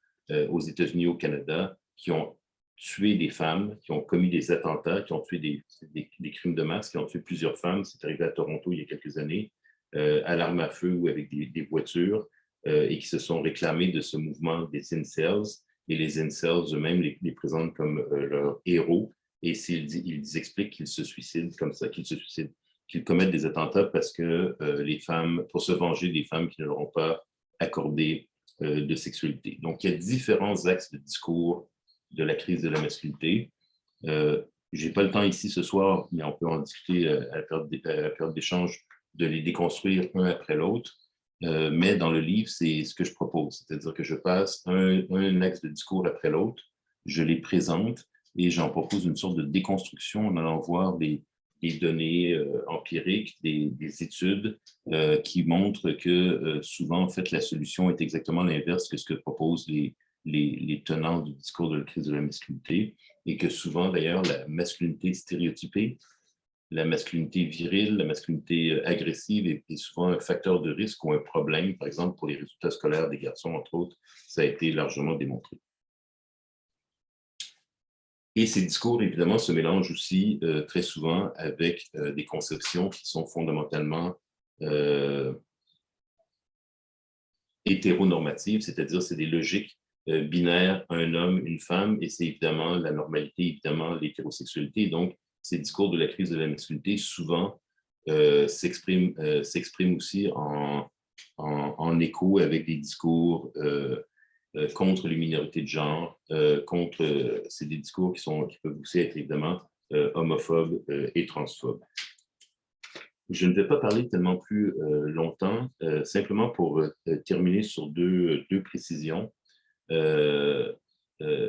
aux États-Unis, au Canada, qui ont tué des femmes, qui ont commis des attentats, qui ont tué des crimes de masse, qui ont tué plusieurs femmes. C'est arrivé à Toronto il y a quelques années, à l'arme à feu ou avec des voitures, et qui se sont réclamés de ce mouvement des incels. Et les incels eux-mêmes les présentent comme leurs héros. Et ils expliquent qu'ils se suicident comme ça, qu'ils commettent des attentats parce que les femmes, pour se venger des femmes qui ne leur ont pas accordé de sexualité. Donc, il y a différents axes de discours de la crise de la masculinité. Je n'ai pas le temps ici ce soir, mais on peut en discuter à la période d'échange, de les déconstruire un après l'autre. Mais dans le livre, c'est ce que je propose. C'est-à-dire que je passe un axe de discours après l'autre, je les présente et j'en propose une sorte de déconstruction en allant voir des données empiriques, des études qui montrent que souvent, en fait, la solution est exactement l'inverse que ce que proposent les tenants du discours de la crise de la masculinité et que souvent, d'ailleurs, la masculinité stéréotypée, la masculinité virile, la masculinité agressive est souvent un facteur de risque ou un problème, par exemple, pour les résultats scolaires des garçons, entre autres. Ça a été largement démontré. Et ces discours, évidemment, se mélangent aussi très souvent avec des conceptions qui sont fondamentalement hétéronormatives, c'est-à-dire c'est des logiques binaires, un homme, une femme, et c'est évidemment la normalité, évidemment l'hétérosexualité. Donc, ces discours de la crise de la masculinité, souvent, s'expriment aussi en écho avec des discours contre les minorités de genre, c'est des discours qui peuvent aussi être évidemment homophobes et transphobes. Je ne vais pas parler tellement plus longtemps, simplement pour terminer sur deux précisions.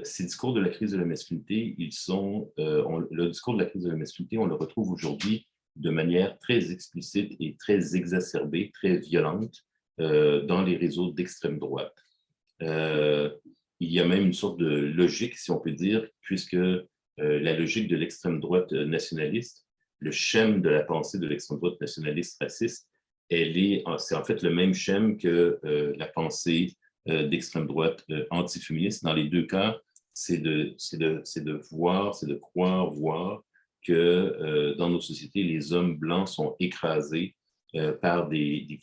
ces discours de la crise de la masculinité, le discours de la crise de la masculinité, on le retrouve aujourd'hui de manière très explicite et très exacerbée, très violente dans les réseaux d'extrême droite. Il y a même une sorte de logique, si on peut dire, puisque la logique de l'extrême droite nationaliste, le schème de la pensée de l'extrême droite nationaliste raciste, c'est en fait le même schème que la pensée d'extrême droite antiféministe. Dans les deux cas, c'est de croire voir que dans nos sociétés, les hommes blancs sont écrasés par des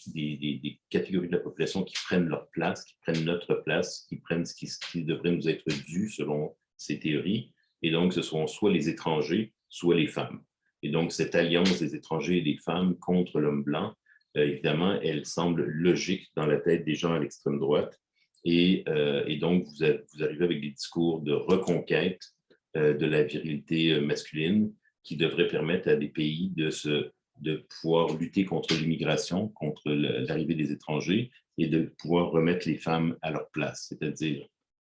catégories de la population qui prennent leur place, qui prennent notre place, qui prennent ce qui devrait nous être dû selon ces théories. Et donc, ce sont soit les étrangers, soit les femmes. Et donc, cette alliance des étrangers et des femmes contre l'homme blanc, évidemment, elle semble logique dans la tête des gens à l'extrême droite. Et donc, vous arrivez avec des discours de reconquête de la virilité masculine qui devraient permettre à des pays de pouvoir lutter contre l'immigration, contre l'arrivée des étrangers et de pouvoir remettre les femmes à leur place, c'est-à-dire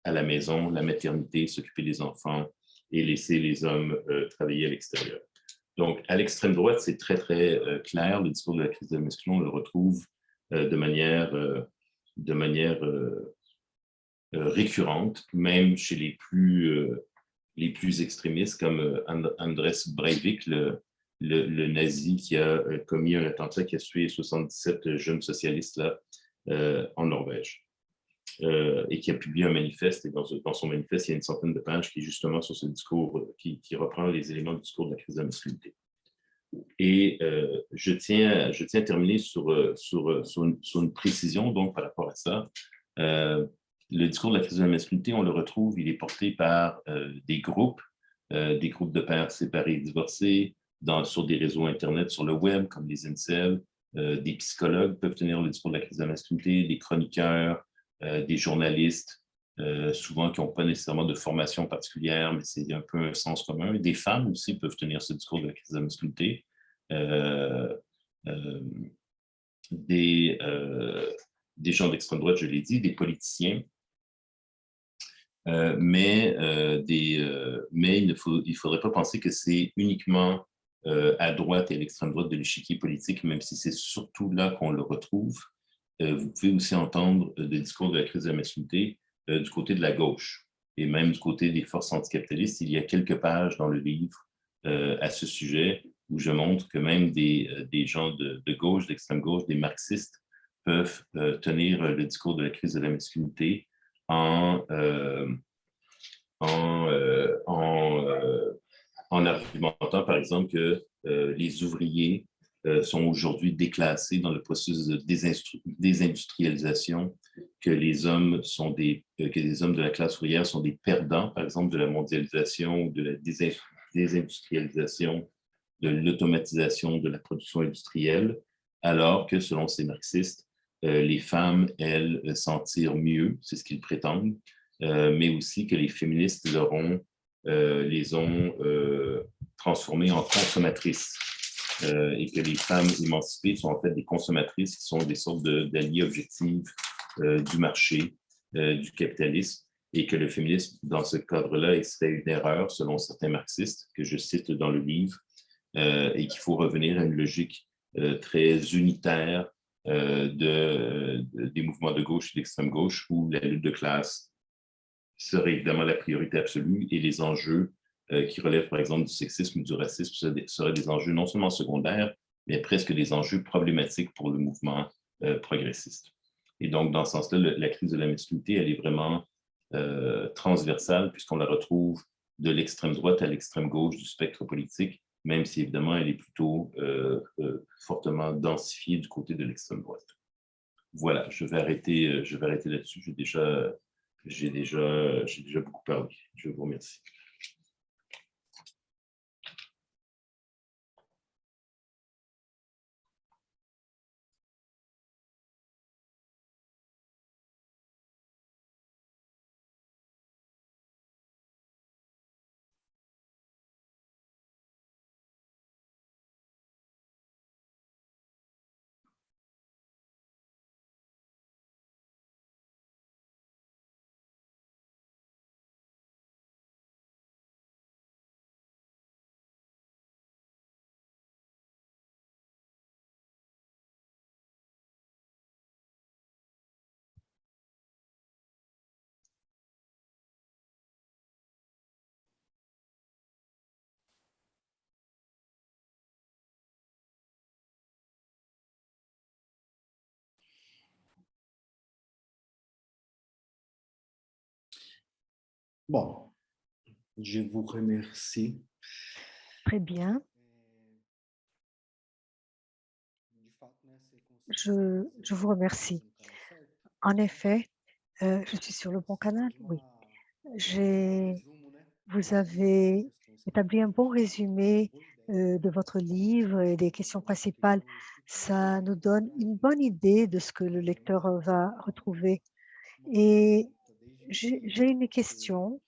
à la maison, la maternité, s'occuper des enfants et laisser les hommes travailler à l'extérieur. Donc, à l'extrême droite, c'est très, très clair. Le discours de la crise de la masculinité, on le retrouve de manière récurrente, même chez les plus extrémistes, comme Andres Breivik, le nazi qui a commis un attentat qui a tué 77 jeunes socialistes là, en Norvège. Et qui a publié un manifeste, et dans son manifeste, il y a une centaine de pages qui est justement sur ce discours, qui reprend les éléments du discours de la crise de la masculinité. Et je tiens à terminer sur une précision, donc, par rapport à ça. Le discours de la crise de la masculinité, on le retrouve, il est porté par des groupes de pères séparés et divorcés, sur des réseaux Internet, sur le web, comme les incels. Des psychologues peuvent tenir le discours de la crise de la masculinité, des chroniqueurs, des journalistes, souvent qui n'ont pas nécessairement de formation particulière, mais c'est un peu un sens commun. Des femmes aussi peuvent tenir ce discours de la crise de la masculinité. Des gens d'extrême droite, je l'ai dit, des politiciens. Mais il ne faudrait pas penser que c'est uniquement à droite et à l'extrême droite de l'échiquier politique, même si c'est surtout là qu'on le retrouve. Vous pouvez aussi entendre des discours de la crise de la masculinité du côté de la gauche et même du côté des forces anticapitalistes. Il y a quelques pages dans le livre à ce sujet où je montre que même des gens de gauche, d'extrême gauche, des marxistes peuvent tenir le discours de la crise de la masculinité en argumentant, par exemple, que les ouvriers sont aujourd'hui déclassés dans le processus de désindustrialisation, que les hommes de la classe ouvrière sont des perdants, par exemple, de la mondialisation, de la désindustrialisation, de l'automatisation de la production industrielle, alors que, selon ces marxistes, les femmes, elles, s'en tirent mieux, c'est ce qu'ils prétendent, mais aussi que les féministes les ont transformées en consommatrices et que les femmes émancipées sont en fait des consommatrices qui sont des sortes d'alliés objectifs du marché, du capitalisme, et que le féminisme, dans ce cadre-là, serait une erreur, selon certains marxistes, que je cite dans le livre, et qu'il faut revenir à une logique très unitaire des mouvements de gauche et d'extrême gauche, où la lutte de classe serait évidemment la priorité absolue et les enjeux qui relèvent par exemple du sexisme ou du racisme seraient des enjeux non seulement secondaires, mais presque des enjeux problématiques pour le mouvement progressiste. Et donc, dans ce sens-là, la crise de la masculinité, elle est vraiment transversale puisqu'on la retrouve de l'extrême droite à l'extrême gauche du spectre politique, même si évidemment elle est plutôt fortement densifiée du côté de l'extrême droite. Voilà, je vais arrêter là-dessus. J'ai déjà beaucoup parlé. Je vous remercie. Bom, je vous remercie. Très bien. Je vous remercie. En effet, je suis sur le bon canal, oui. Vous avez établi un bon résumé de votre livre et des questions principales. Ça nous donne une bonne idée de ce que le lecteur va retrouver. Et j'ai une question.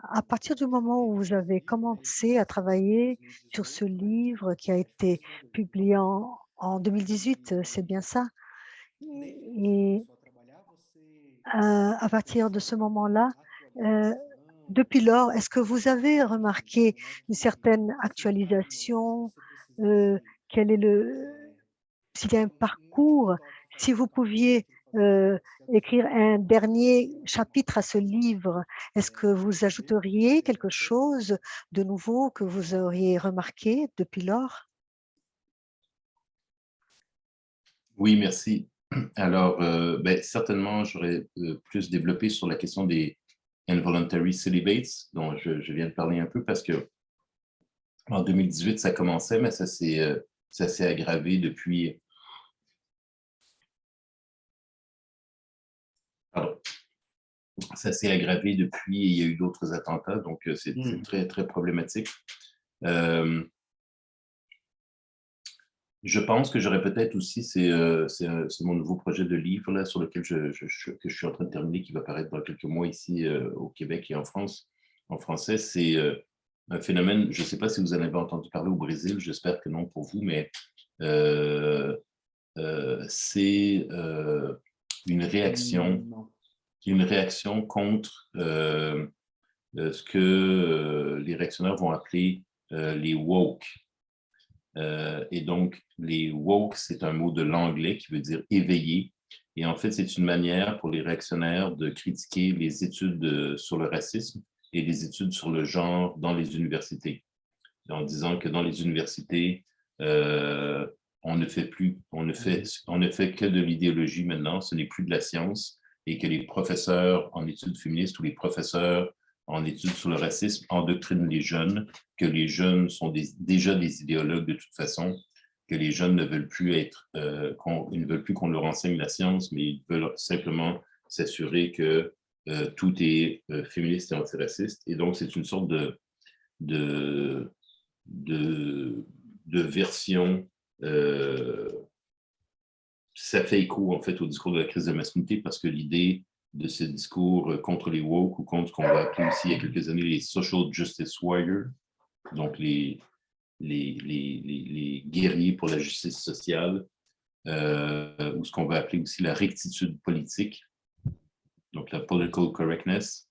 À partir du moment où vous avez commencé à travailler sur ce livre qui a été publié en 2018, c'est bien ça? Et à partir de ce moment-là, depuis lors, est-ce que vous avez remarqué une certaine actualisation? Quel est s'il y a un parcours, si vous pouviez écrire un dernier chapitre à ce livre, est-ce que vous ajouteriez quelque chose de nouveau que vous auriez remarqué depuis lors? Oui, merci. Alors, certainement, j'aurais plus développé sur la question des involuntary celibates, dont je viens de parler un peu, parce que en 2018, ça commençait, mais ça s'est aggravé depuis. Pardon. Ça s'est aggravé depuis, il y a eu d'autres attentats, donc c'est très, très problématique. Je pense que j'aurais peut-être aussi, c'est mon nouveau projet de livre là, sur lequel que je suis en train de terminer, qui va paraître dans quelques mois ici au Québec et en France. En français, c'est un phénomène, je ne sais pas si vous en avez entendu parler au Brésil, j'espère que non pour vous, mais c'est une réaction contre ce que les réactionnaires vont appeler les woke. Et donc, les woke, c'est un mot de l'anglais qui veut dire éveillé. Et en fait, c'est une manière pour les réactionnaires de critiquer les études sur le racisme et les études sur le genre dans les universités. En disant que dans les universités, on ne fait que de l'idéologie maintenant, ce n'est plus de la science, et que les professeurs en études féministes ou les professeurs en études sur le racisme endoctrinent les jeunes, que les jeunes sont déjà des idéologues de toute façon, que les jeunes ne veulent plus ils ne veulent plus qu'on leur enseigne la science, mais ils veulent simplement s'assurer que tout est féministe et antiraciste. Et donc, c'est une sorte de version. Ça fait écho, en fait, au discours de la crise de masculinité parce que l'idée de ce discours contre les woke ou contre ce qu'on va appeler aussi il y a quelques années les social justice warriors, donc les guerriers pour la justice sociale, ou ce qu'on va appeler aussi la rectitude politique, donc la political correctness.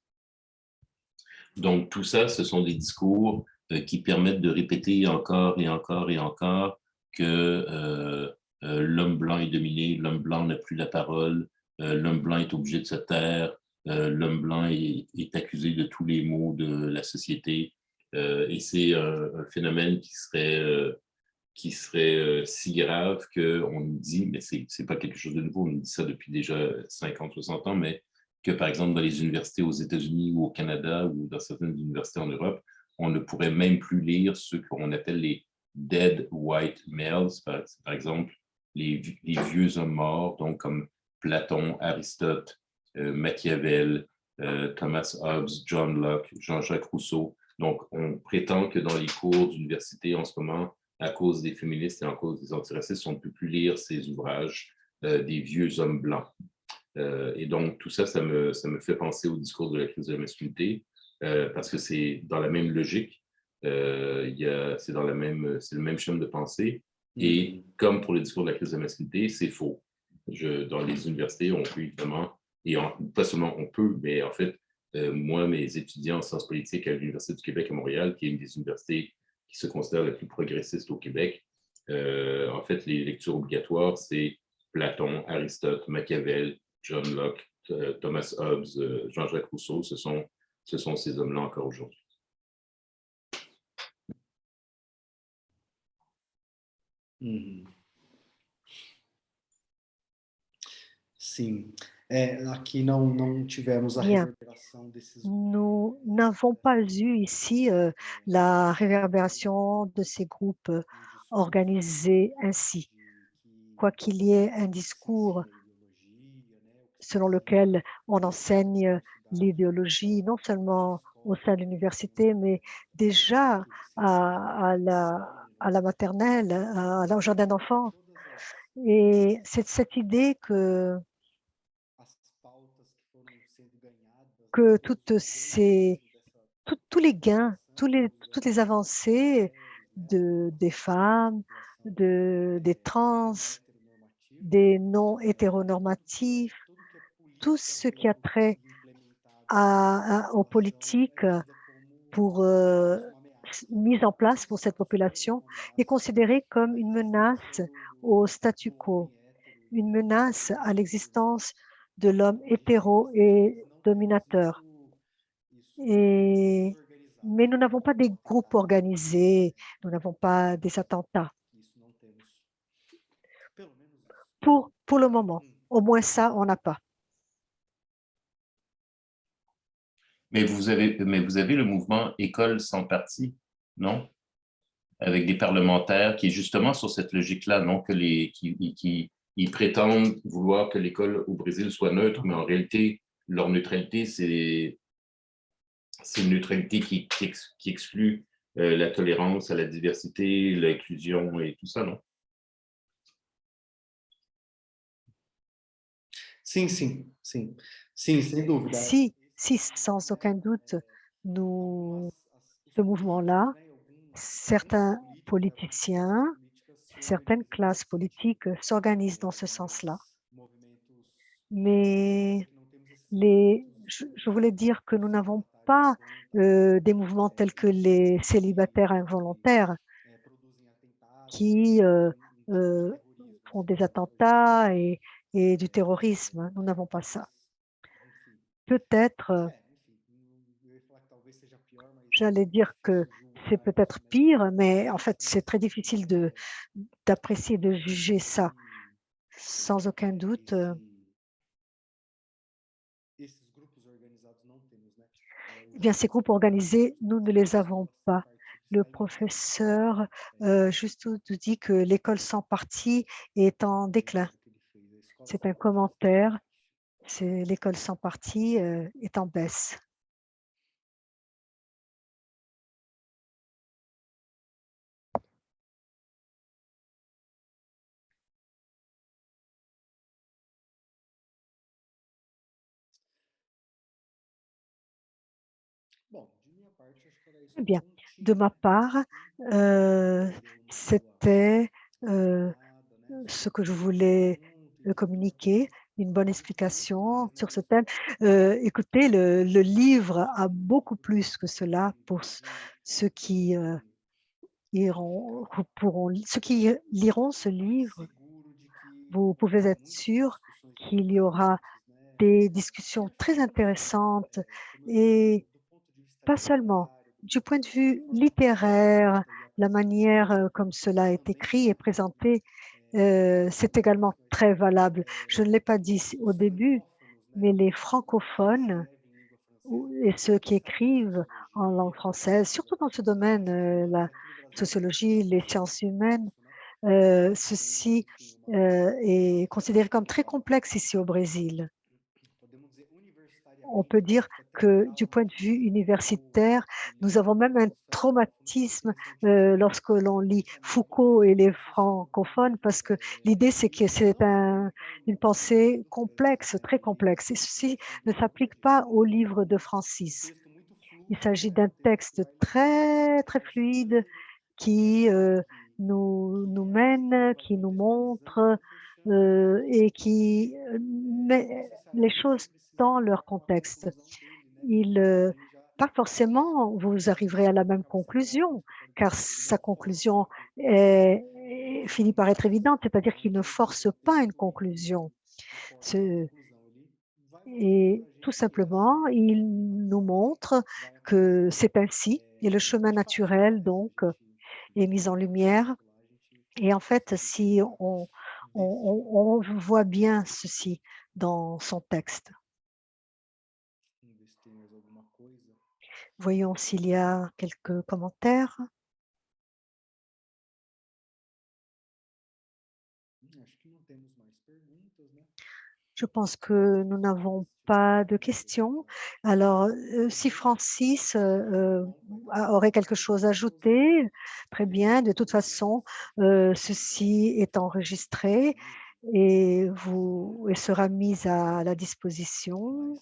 Donc, tout ça, ce sont des discours qui permettent de répéter encore et encore et encore que l'homme blanc est dominé, l'homme blanc n'a plus la parole, l'homme blanc est obligé de se taire, l'homme blanc est accusé de tous les maux de la société. Et c'est un phénomène qui serait si grave qu'on nous dit, mais c'est pas quelque chose de nouveau, on nous dit ça depuis déjà 50, 60 ans, mais que par exemple dans les universités aux États-Unis ou au Canada ou dans certaines universités en Europe, on ne pourrait même plus lire ce qu'on appelle les dead white males, par exemple les vieux hommes morts, donc comme Platon, Aristote, Machiavel, Thomas Hobbes, John Locke, Jean-Jacques Rousseau. Donc, on prétend que dans les cours d'université en ce moment, à cause des féministes et à cause des antiracistes, on ne peut plus lire ces ouvrages des vieux hommes blancs. Et donc, tout ça, ça me fait penser au discours de la crise de la masculinité, parce que c'est dans la même logique, c'est le même chemin de pensée. Et comme pour le discours de la crise de la masculinité, c'est faux. Dans les universités, on peut évidemment, pas seulement on peut, mais en fait, moi, mes étudiants en sciences politiques à l'Université du Québec à Montréal, qui est une des universités qui se considère la plus progressiste au Québec, en fait, les lectures obligatoires, c'est Platon, Aristote, Machiavel, John Locke, Thomas Hobbes, Jean-Jacques Rousseau, ce sont ces hommes-là encore aujourd'hui. Sim. Aqui não tivemos a Bien, reverberação desses nous n'avons pas eu ici la réverbération de ces groupes organisés ainsi. Quoi qu'il y ait un discours selon lequel on enseigne l'idéologie, non seulement au sein de l'université, mais déjà à la maternelle, au jardin d'enfants. Et c'est cette idée que tous les gains, toutes les avancées des femmes, des trans, des non-hétéronormatifs, tout ce qui a trait aux politiques pour mise en place pour cette population est considéré comme une menace au statu quo, une menace à l'existence de l'homme hétéro et dominateur. Mais nous n'avons pas des groupes organisés, nous n'avons pas des attentats. Pour le moment, au moins ça, on n'a pas. Mais vous avez le mouvement École sans parti, non? Avec des parlementaires qui est justement sur cette logique-là, non? Ils prétendent vouloir que l'école au Brésil soit neutre, mais en réalité, leur neutralité, c'est une neutralité qui exclut la tolérance à la diversité, l'inclusion et tout ça, non? Sim, sem dúvida. Si, sans aucun doute, ce mouvement-là, certains politiciens, certaines classes politiques s'organisent dans ce sens-là. Mais je voulais dire que nous n'avons pas des mouvements tels que les célibataires involontaires qui font des attentats et du terrorisme. Nous n'avons pas ça. Peut-être, j'allais dire que c'est peut-être pire, mais en fait, c'est très difficile d'apprécier, de juger ça. Sans aucun doute, eh bien, ces groupes organisés, nous ne les avons pas. Le professeur juste nous dit que l'école sans parti est en déclin. C'est un commentaire. L'école sans parti est en baisse. Eh bien, de ma part, c'était ce que je voulais communiquer, une bonne explication sur ce thème. Écoutez, le livre a beaucoup plus que cela pour ceux qui ceux qui liront ce livre. Vous pouvez être sûr qu'il y aura des discussions très intéressantes et pas seulement du point de vue littéraire, la manière comme cela est écrit et présenté, c'est également très valable. Je ne l'ai pas dit au début, mais les francophones et ceux qui écrivent en langue française, surtout dans ce domaine, la sociologie, les sciences humaines, ceci est considéré comme très complexe ici au Brésil. On peut dire que du point de vue universitaire, nous avons même un traumatisme lorsque l'on lit Foucault et les francophones, parce que l'idée, c'est que c'est une pensée complexe, très complexe. Et ceci ne s'applique pas au livre de Francis. Il s'agit d'un texte très, très fluide qui nous mène, qui nous montre et qui met les choses dans leur contexte. Pas forcément vous arriverez à la même conclusion, car sa conclusion finit par être évidente, c'est-à-dire qu'il ne force pas une conclusion. Et tout simplement, il nous montre que c'est ainsi, et le chemin naturel, donc, est mis en lumière. Et en fait, si on voit bien ceci, dans son texte. Voyons s'il y a quelques commentaires. Je pense que nous n'avons pas de questions. Alors, si Francis aurait quelque chose à ajouter, très bien. De toute façon, ceci est enregistré et sera mis à la disposition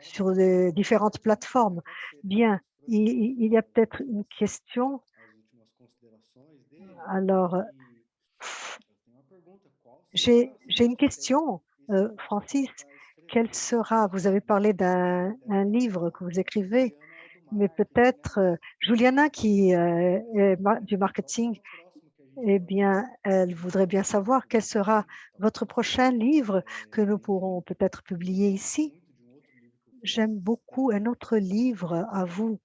sur les différentes plateformes. Bien, il y a peut-être une question. Alors, j'ai une question, Francis. Quel sera, vous avez parlé d'un livre que vous écrivez, mais peut-être Juliana qui est du marketing, eh bien, elle voudrait bien savoir quel sera votre prochain livre que nous pourrons peut-être publier ici. J'aime beaucoup un autre livre à vous,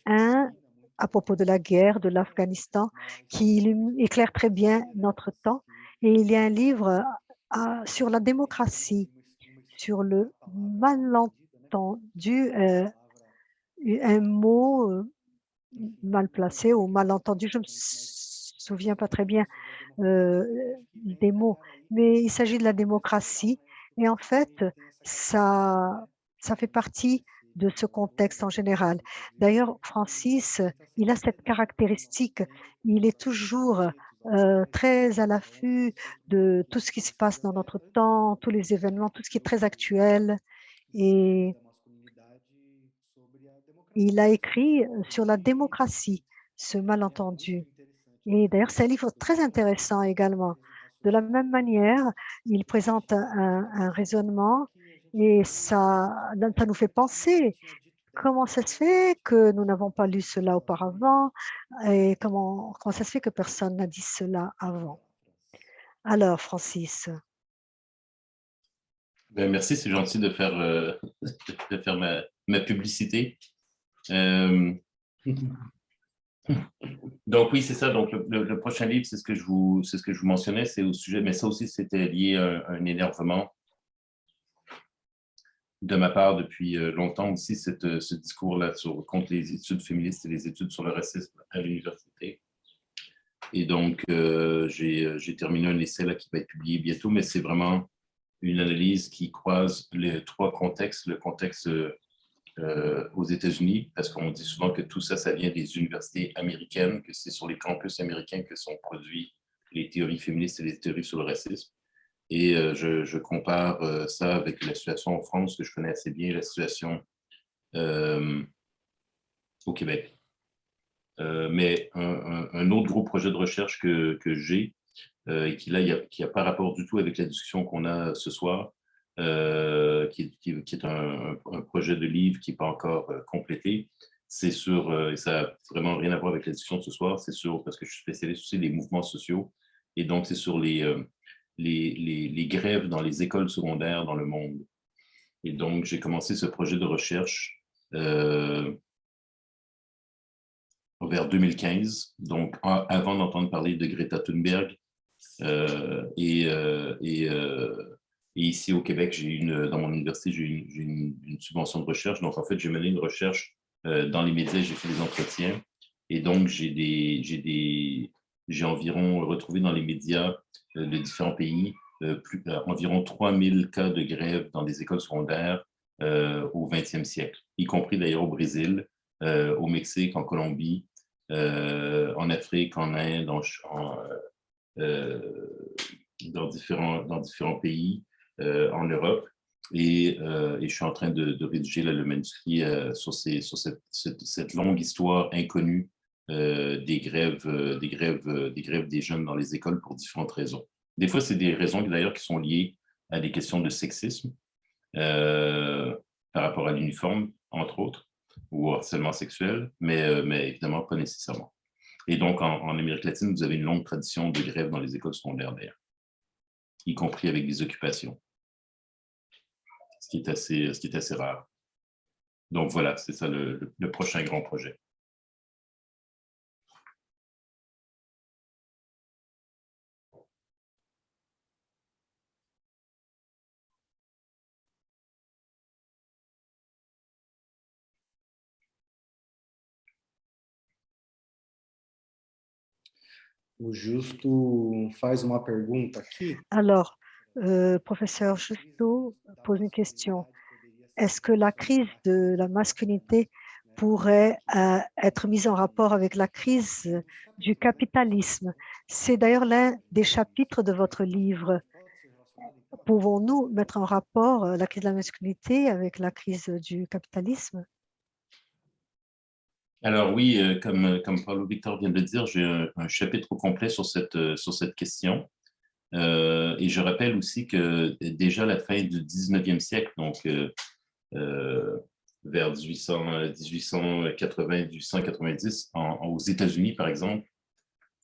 un à propos de la guerre de l'Afghanistan qui éclaire très bien notre temps. Et il y a un livre sur la démocratie, sur le malentendu, un mot mal placé ou mal entendu. Je ne me souviens pas très bien des mots, mais il s'agit de la démocratie. Et en fait, ça fait partie de ce contexte en général. D'ailleurs, Francis, il a cette caractéristique, il est toujours très à l'affût de tout ce qui se passe dans notre temps, tous les événements, tout ce qui est très actuel. Et il a écrit sur la démocratie, ce malentendu. Et d'ailleurs, c'est un livre très intéressant également. De la même manière, il présente un raisonnement et ça nous fait penser comment ça se fait que nous n'avons pas lu cela auparavant et comment ça se fait que personne n'a dit cela avant. Alors, Francis, Ben, merci, c'est gentil de faire, de faire ma publicité. Donc oui, c'est ça. Donc le prochain livre, c'est ce que je vous mentionnais, c'est au sujet, mais ça aussi c'était lié à un énervement de ma part depuis longtemps aussi, ce discours-là contre les études féministes et les études sur le racisme à l'université. Et donc j'ai terminé un essai là qui va être publié bientôt, mais c'est vraiment une analyse qui croise les trois contextes, le contexte aux États-Unis, parce qu'on dit souvent que tout ça, ça vient des universités américaines, que c'est sur les campus américains que sont produits les théories féministes et les théories sur le racisme. Et je compare ça avec la situation en France, que je connais assez bien, la situation au Québec. Mais un autre gros projet de recherche que j'ai, et qui n'a pas rapport du tout avec la discussion qu'on a ce soir, qui est un projet de livre qui n'est pas encore complété. C'est sur, et ça n'a vraiment rien à voir avec la discussion de ce soir, c'est sur, parce que je suis spécialiste aussi des mouvements sociaux, et donc c'est sur les grèves dans les écoles secondaires dans le monde. Et donc, j'ai commencé ce projet de recherche vers 2015, donc avant d'entendre parler de Greta Thunberg. Et ici au Québec, dans mon université, j'ai une subvention de recherche. Donc, en fait, j'ai mené une recherche dans les médias, j'ai fait des entretiens. Et donc, j'ai environ retrouvé dans les médias de différents pays environ 3000 cas de grève dans des écoles secondaires au 20e siècle, y compris d'ailleurs au Brésil, au Mexique, en Colombie, en Afrique, en Inde, dans différents pays en Europe. Et je suis en train de rédiger là, le manuscrit sur cette longue histoire inconnue des grèves des jeunes dans les écoles pour différentes raisons. Des fois, c'est des raisons d'ailleurs qui sont liées à des questions de sexisme par rapport à l'uniforme, entre autres, ou au harcèlement sexuel, mais évidemment pas nécessairement. Et donc, en Amérique latine, vous avez une longue tradition de grève dans les écoles secondaires, d'ailleurs, y compris avec des occupations, ce qui est assez rare. Donc voilà, c'est ça le prochain grand projet. O Justo faz uma pergunta aqui. Alors, professeur Justo pose une question. Est-ce que la crise de la masculinité pourrait être mise en rapport avec la crise du capitalisme? C'est d'ailleurs l'un des chapitres de votre livre. Pouvons-nous mettre en rapport la crise de la masculinité avec la crise du capitalisme? Alors oui, comme Paulo Victor vient de le dire, j'ai un chapitre au complet sur cette question. Et je rappelle aussi que déjà à la fin du 19e siècle, donc vers 1880, 1890, aux États-Unis, par exemple,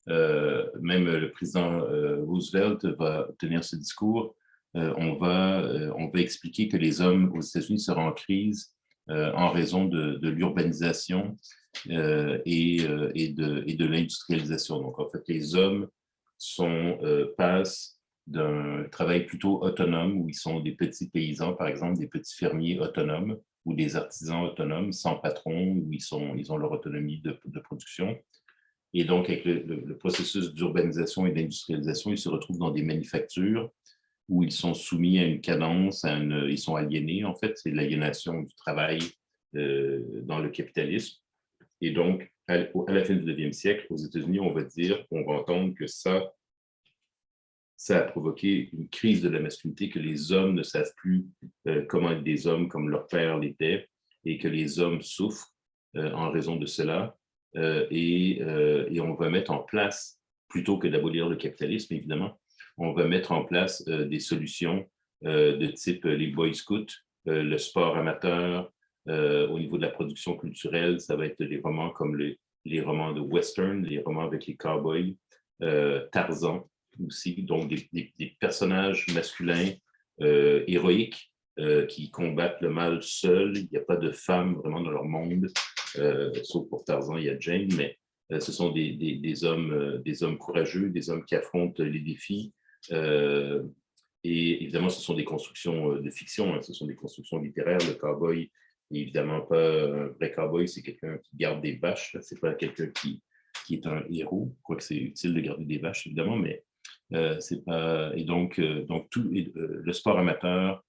même le président Roosevelt va tenir ce discours. On va expliquer que les hommes aux États-Unis seront en crise en raison de l'urbanisation et de l'industrialisation. Donc, en fait, les hommes passent d'un travail plutôt autonome, où ils sont des petits paysans, par exemple, des petits fermiers autonomes ou des artisans autonomes sans patron, où ils ont leur autonomie de production. Et donc, avec le processus d'urbanisation et d'industrialisation, ils se retrouvent dans des manufactures où ils sont soumis à une cadence, ils sont aliénés, en fait, c'est l'aliénation du travail dans le capitalisme. Et donc, à la fin du 19e siècle, aux États-Unis, on va entendre que ça a provoqué une crise de la masculinité, que les hommes ne savent plus comment être des hommes comme leur père l'était, et que les hommes souffrent en raison de cela. Et on va mettre en place, plutôt que d'abolir le capitalisme, évidemment, on va mettre en place des solutions de type les Boy Scouts, le sport amateur. Au niveau de la production culturelle, ça va être des romans comme les romans de western, les romans avec les cowboys, Tarzan aussi, donc des personnages masculins héroïques qui combattent le mal seuls. Il n'y a pas de femmes vraiment dans leur monde, sauf pour Tarzan, il y a Jane, mais ce sont des hommes courageux, des hommes qui affrontent les défis. Et évidemment, ce sont des constructions de fiction, hein, ce sont des constructions littéraires. Le cowboy n'est évidemment pas un vrai cowboy, c'est quelqu'un qui garde des vaches, c'est pas quelqu'un qui est un héros, quoique c'est utile de garder des vaches, évidemment, mais c'est pas... Et donc tout, le sport amateur,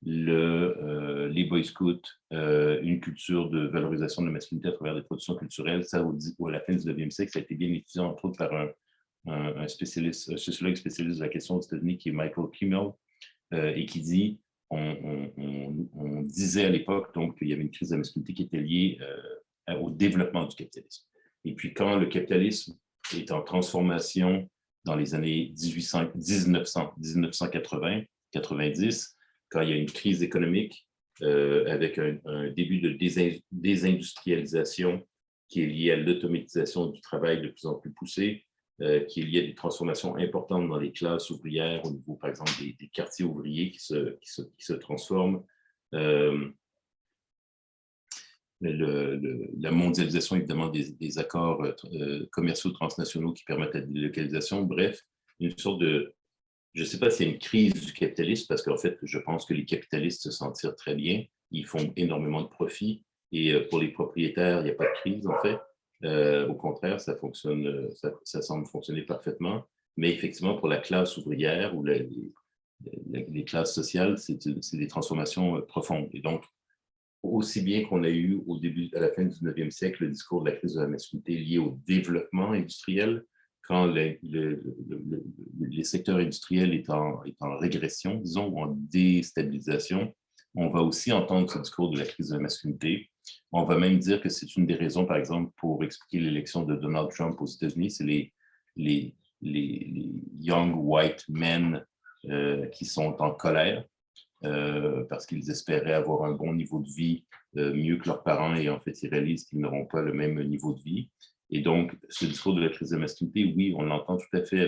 les Boy Scouts, une culture de valorisation de la masculinité à travers des productions culturelles, ça, à la fin du 19e siècle, ça a été bien étudié, entre autres, par un sociologue spécialiste de la question aux États-Unis qui est Michael Kimmel, et qui dit, on disait à l'époque qu'il y avait une crise de la masculinité qui était liée au développement du capitalisme. Et puis quand le capitalisme est en transformation dans les années 1980, 90, quand il y a une crise économique avec un début de désindustrialisation qui est lié à l'automatisation du travail de plus en plus poussée, qui est lié à des transformations importantes dans les classes ouvrières, au niveau, par exemple, des quartiers ouvriers qui se transforment. La mondialisation, évidemment, des accords commerciaux transnationaux qui permettent la délocalisation. Bref, une sorte de... Je ne sais pas s'il y a une crise du capitalisme, parce qu'en fait, je pense que les capitalistes se s'en tirent très bien. Ils font énormément de profits. Et pour les propriétaires, il n'y a pas de crise, en fait. Au contraire, ça semble fonctionner parfaitement. Mais effectivement, pour la classe ouvrière ou les classes sociales, c'est des transformations profondes. Et donc, aussi bien qu'on a eu à la fin du 19e siècle, le discours de la crise de la masculinité lié au développement industriel, quand les secteurs industriels est en régression, disons, ou en déstabilisation, on va aussi entendre ce discours de la crise de la masculinité. On va même dire que c'est une des raisons, par exemple, pour expliquer l'élection de Donald Trump aux États-Unis, c'est les young white men qui sont en colère parce qu'ils espéraient avoir un bon niveau de vie mieux que leurs parents, et en fait, ils réalisent qu'ils n'auront pas le même niveau de vie. Et donc, ce discours de la crise de la masculinité, oui, on l'entend tout à fait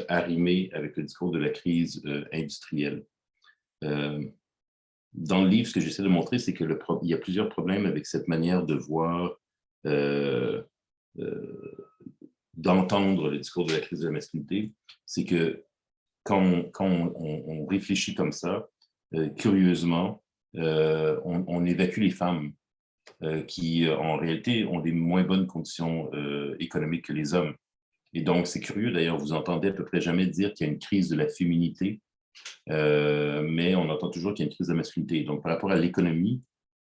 arrimé avec le discours de la crise industrielle. Dans le livre, ce que j'essaie de montrer, c'est qu'il y a plusieurs problèmes avec cette manière de voir, d'entendre le discours de la crise de la masculinité. C'est que quand on réfléchit comme ça, curieusement, on évacue les femmes qui, en réalité, ont des moins bonnes conditions économiques que les hommes. Et donc, c'est curieux, d'ailleurs, vous entendez à peu près jamais dire qu'il y a une crise de la féminité, mais on entend toujours qu'il y a une crise de la masculinité. Donc, par rapport à l'économie,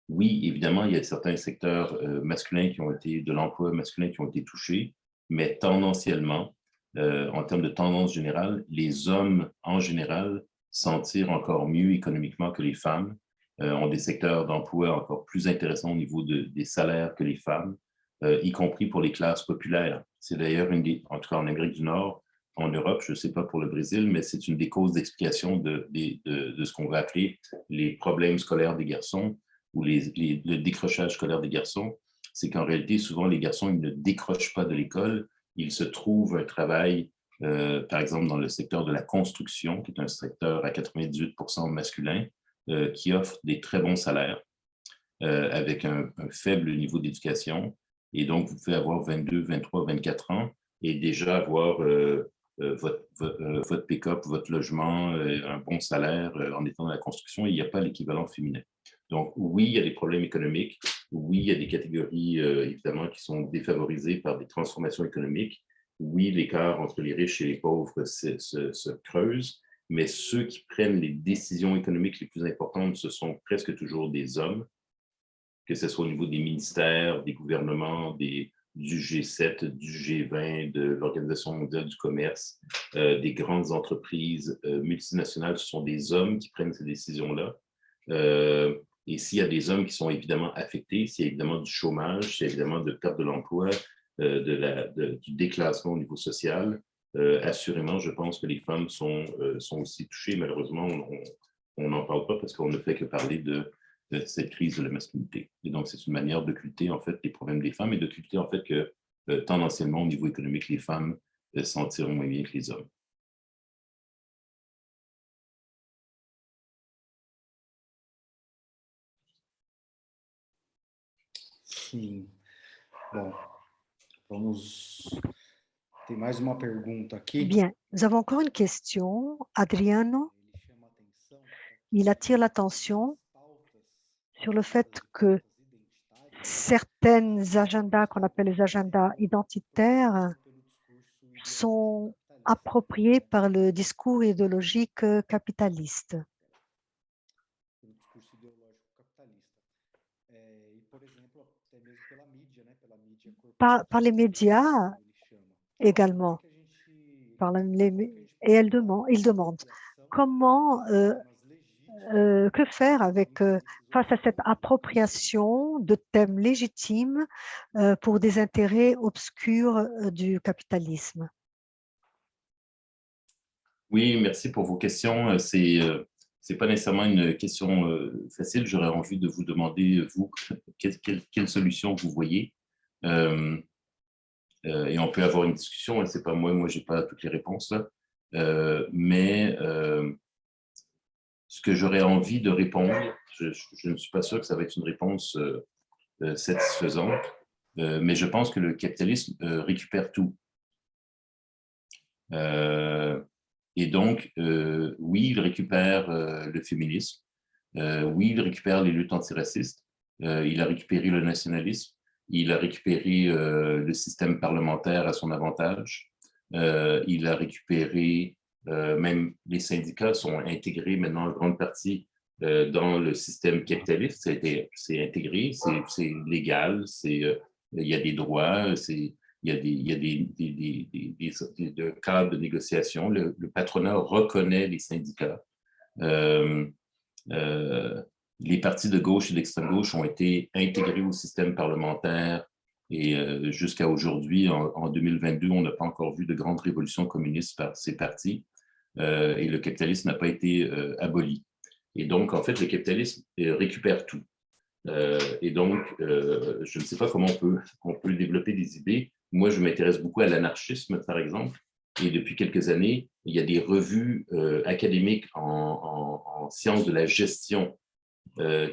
oui, évidemment, il y a certains secteurs masculins de l'emploi masculin qui ont été touchés, mais tendanciellement, en termes de tendance générale, les hommes, en général, s'en tirent encore mieux économiquement que les femmes, ont des secteurs d'emploi encore plus intéressants au niveau des salaires que les femmes, y compris pour les classes populaires. C'est d'ailleurs en tout cas en Amérique du Nord, en Europe, je ne sais pas pour le Brésil, mais c'est une des causes d'explication de ce qu'on va appeler les problèmes scolaires des garçons ou le décrochage scolaire des garçons. C'est qu'en réalité, souvent, les garçons ils ne décrochent pas de l'école, ils se trouvent un travail, par exemple, dans le secteur de la construction, qui est un secteur à 98% masculin, qui offre des très bons salaires avec un faible niveau d'éducation. Et donc, vous pouvez avoir 22, 23, 24 ans et déjà avoir votre pick-up, votre logement, un bon salaire en étant dans la construction. Il n'y a pas l'équivalent féminin. Donc, oui, il y a des problèmes économiques. Oui, il y a des catégories, évidemment, qui sont défavorisées par des transformations économiques. Oui, l'écart entre les riches et les pauvres se creuse, mais ceux qui prennent les décisions économiques les plus importantes, ce sont presque toujours des hommes, que ce soit au niveau des ministères, des gouvernements, du G7, du G20, de l'Organisation mondiale du commerce, des grandes entreprises multinationales, ce sont des hommes qui prennent ces décisions-là. Et s'il y a des hommes qui sont évidemment affectés, s'il y a évidemment du chômage, s'il y a évidemment de perte de l'emploi, du déclassement au niveau social, assurément, je pense que les femmes sont aussi touchées. Malheureusement, on n'en parle pas parce qu'on ne fait que parler de cette crise de la masculinité. Et donc, c'est une manière d'occulter en fait les problèmes des femmes et d'occulter en fait que tendanciellement, au niveau économique, les femmes s'en tirent moins bien que les hommes. Sim. Bom, vamos. Tem mais uma pergunta aqui. Bien, nous avons encore une question. Adriano, il attire l'attention sur le fait que certains agendas qu'on appelle les agendas identitaires sont appropriés par le discours idéologique capitaliste. Par les médias également. Et il demande comment, que faire face à cette appropriation de thèmes légitimes pour des intérêts obscurs du capitalisme. Oui, merci pour vos questions. C'est pas nécessairement une question facile. J'aurais envie de vous demander, vous, quelle solution vous voyez. Et on peut avoir une discussion. C'est pas moi j'ai pas toutes les réponses là. Mais ce que j'aurais envie de répondre, je ne suis pas sûr que ça va être une réponse satisfaisante, mais je pense que le capitalisme récupère tout. Et donc, oui, il récupère le féminisme, oui, il récupère les luttes antiracistes, il a récupéré le nationalisme, il a récupéré le système parlementaire à son avantage, il a récupéré, même les syndicats sont intégrés maintenant en grande partie dans le système capitaliste, c'est intégré, c'est légal, il y a des droits, il y a des cadres de négociation. Le patronat reconnaît les syndicats. Les partis de gauche et d'extrême gauche ont été intégrés au système parlementaire et jusqu'à aujourd'hui, en 2022, on n'a pas encore vu de grande révolution communiste par ces partis et le capitalisme n'a pas été aboli. Et donc, en fait, le capitalisme récupère tout. Et donc, je ne sais pas comment on peut développer des idées. Moi, je m'intéresse beaucoup à l'anarchisme, par exemple. Et depuis quelques années, il y a des revues académiques en sciences de la gestion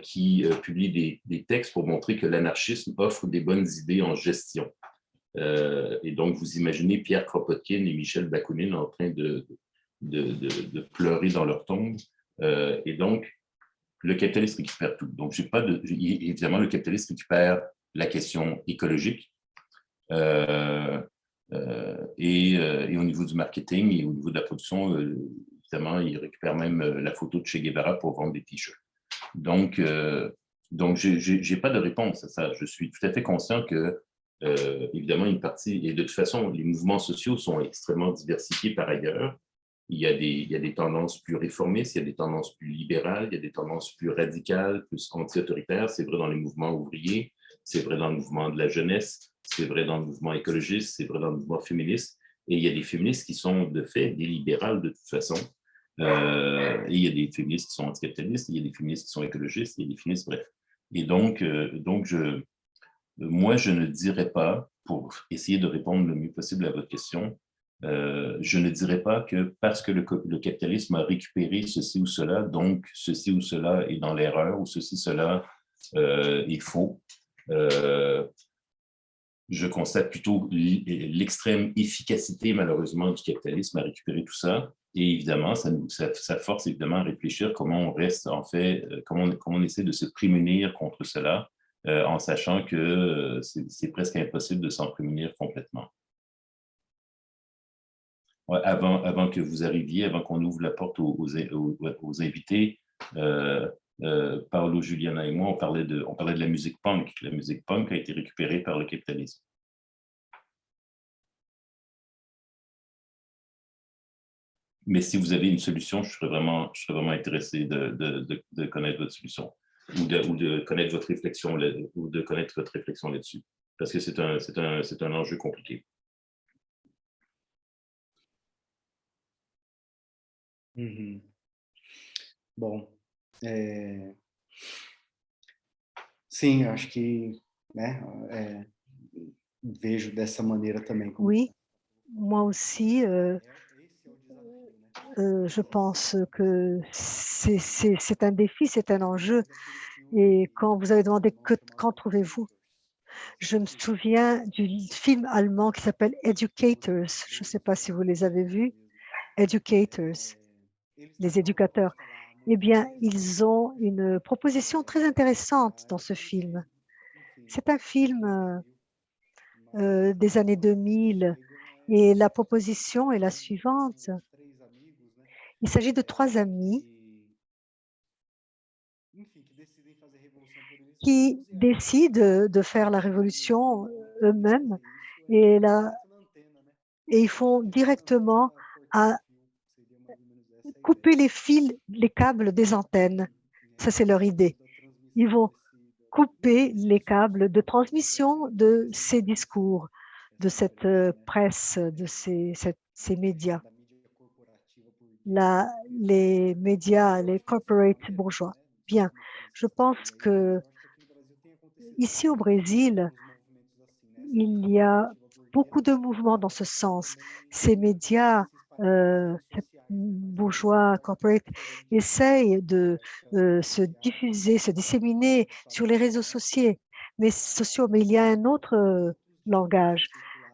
qui publient des textes pour montrer que l'anarchisme offre des bonnes idées en gestion. Et donc, vous imaginez Pierre Kropotkin et Michel Bakounine en train de pleurer dans leur tombe. Et donc, le capitalisme récupère tout. Donc, évidemment, le capitalisme récupère la question écologique. Et au niveau du marketing et au niveau de la production, évidemment, ils récupèrent même la photo de Che Guevara pour vendre des t-shirts. Donc, je n'ai pas de réponse à ça. Je suis tout à fait conscient que, évidemment, une partie, et de toute façon, les mouvements sociaux sont extrêmement diversifiés par ailleurs. Il y a des tendances plus réformistes, il y a des tendances plus libérales, il y a des tendances plus radicales, plus anti-autoritaires. C'est vrai dans les mouvements ouvriers, c'est vrai dans le mouvement de la jeunesse, c'est vrai dans le mouvement écologiste, c'est vrai dans le mouvement féministe. Et il y a des féministes qui sont de fait des libérales de toute façon. Et il y a des féministes qui sont anticapitalistes, il y a des féministes qui sont écologistes, il y a des féministes, bref. Et donc moi, je ne dirais pas, pour essayer de répondre le mieux possible à votre question, je ne dirais pas que parce que le capitalisme a récupéré ceci ou cela, donc ceci ou cela est dans l'erreur, ou ceci, cela est faux. Je constate plutôt l'extrême efficacité, malheureusement, du capitalisme à récupérer tout ça. Et évidemment, ça force évidemment à réfléchir comment on reste, en fait, comment on essaie de se prémunir contre cela, en sachant que c'est presque impossible de s'en prémunir complètement. Ouais, avant que vous arriviez, avant qu'on ouvre la porte aux invités, Paolo, Juliana et moi, on parlait de la musique punk. La musique punk a été récupérée par le capitalisme. Mais si vous avez une solution, je serais vraiment intéressé de connaître votre solution ou de connaître votre réflexion là-dessus, parce que c'est un enjeu compliqué. Bom, sim, acho que, né, vejo dessa maneira também. Oui, moi aussi, je pense que c'est un défi, c'est un enjeu. Et quand vous avez demandé qu'en trouvez-vous, je me souviens du film allemand qui s'appelle Educators. Je ne sais pas si vous les avez vus. Educators, les éducateurs. Eh bien, ils ont une proposition très intéressante dans ce film. C'est un film des années 2000 et la proposition est la suivante. Il s'agit de 3 amis qui décident de faire la révolution eux-mêmes et ils font directement à couper les fils, les câbles des antennes. Ça, c'est leur idée. Ils vont couper les câbles de transmission de ces discours, de cette presse, de ces médias. Les médias, les corporate bourgeois. Bien, je pense que ici au Brésil, il y a beaucoup de mouvements dans ce sens. Ces médias bourgeois, corporate, essayent de se diffuser, se disséminer sur les réseaux sociaux. Mais il y a un autre langage.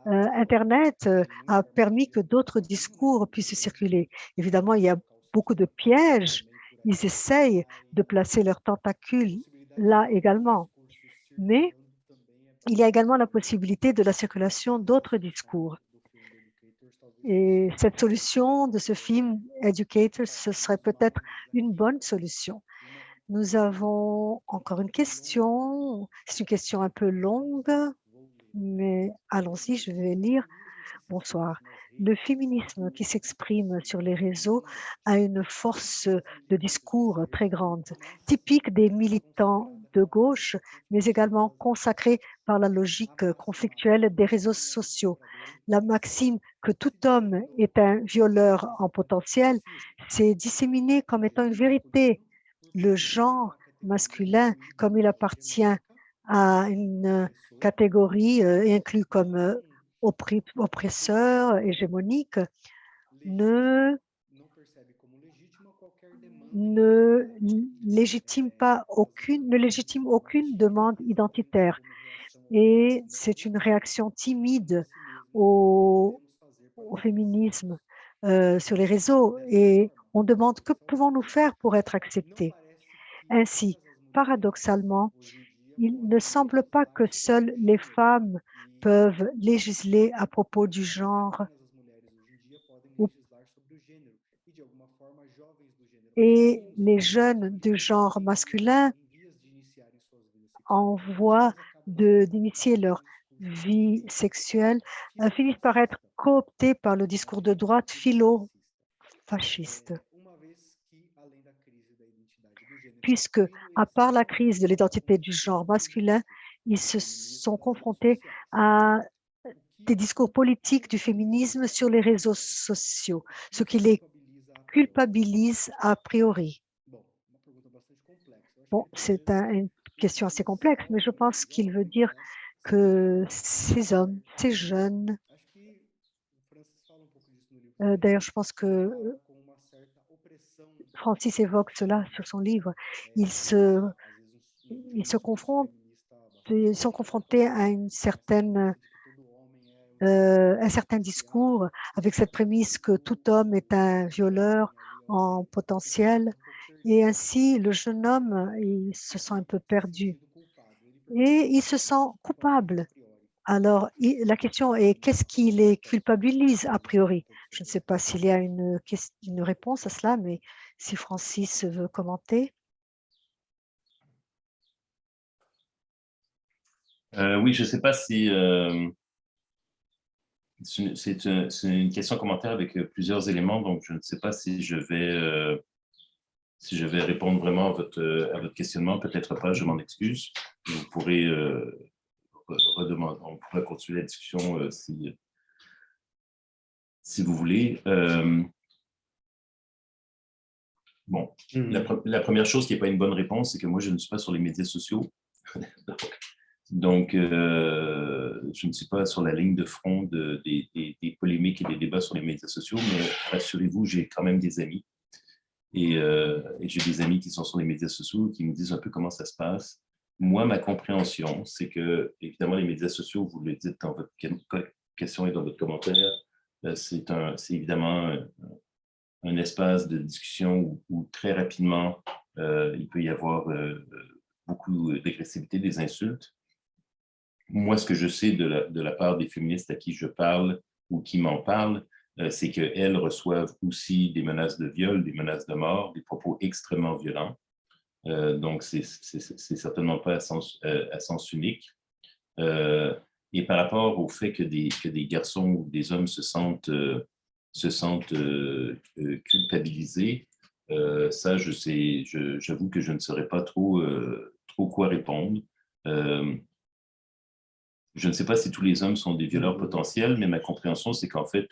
Internet a permis que d'autres discours puissent circuler. Évidemment, il y a beaucoup de pièges. Ils essayent de placer leurs tentacules là également. Mais il y a également la possibilité de la circulation d'autres discours. Et cette solution de ce film Educators, ce serait peut-être une bonne solution. Nous avons encore une question. C'est une question un peu longue, mais allons-y, je vais lire. Bonsoir. Le féminisme qui s'exprime sur les réseaux a une force de discours très grande, typique des militants de gauche, mais également consacrée par la logique conflictuelle des réseaux sociaux. La maxime que tout homme est un violeur en potentiel s'est disséminée comme étant une vérité. Le genre masculin, comme il appartient à une catégorie inclue comme oppresseur, hégémonique, ne légitime aucune demande identitaire. Et c'est une réaction timide au féminisme sur les réseaux. Et on demande que pouvons-nous faire pour être acceptés. Ainsi, paradoxalement, Il ne semble pas que seules les femmes peuvent législer à propos du genre et les jeunes du genre masculin en voie d'initier leur vie sexuelle finissent par être cooptés par le discours de droite philo-fasciste. Puisque, à part la crise de l'identité du genre masculin, ils se sont confrontés à des discours politiques du féminisme sur les réseaux sociaux, ce qui les culpabilise a priori. Bon, c'est une question assez complexe, mais je pense qu'il veut dire que ces hommes, ces jeunes, d'ailleurs, je pense que Francis évoque cela sur son livre, ils sont confrontés à un certain discours avec cette prémisse que tout homme est un violeur en potentiel. Et ainsi, le jeune homme, il se sent un peu perdu et il se sent coupable. Alors, la question est, qu'est-ce qui les culpabilise a priori? Je ne sais pas s'il y a une réponse à cela, mais si Francis veut commenter. Oui, je ne sais pas si c'est une question-commentaire avec plusieurs éléments, donc je ne sais pas si je vais répondre vraiment à votre questionnement. Peut-être pas, je m'en excuse. Vous pourrez redemander, on pourrait continuer la discussion si vous voulez. Bon, la première chose qui n'est pas une bonne réponse, c'est que moi, je ne suis pas sur les médias sociaux. Donc, je ne suis pas sur la ligne de front des polémiques et des débats sur les médias sociaux, mais rassurez-vous, j'ai quand même des amis. Et j'ai des amis qui sont sur les médias sociaux qui me disent un peu comment ça se passe. Moi, ma compréhension, c'est que, évidemment, les médias sociaux, vous le dites dans votre question et dans votre commentaire, c'est évidemment un espace de discussion où très rapidement, il peut y avoir beaucoup d'agressivité, des insultes. Moi, ce que je sais de la part des féministes à qui je parle ou qui m'en parlent, c'est qu'elles reçoivent aussi des menaces de viol, des menaces de mort, des propos extrêmement violents. Donc, c'est certainement pas à sens unique. Et par rapport au fait que des garçons ou des hommes se sentent culpabilisés, ça, j'avoue que je ne saurais pas trop quoi répondre. Je ne sais pas si tous les hommes sont des violeurs potentiels, mais ma compréhension, c'est qu'en fait,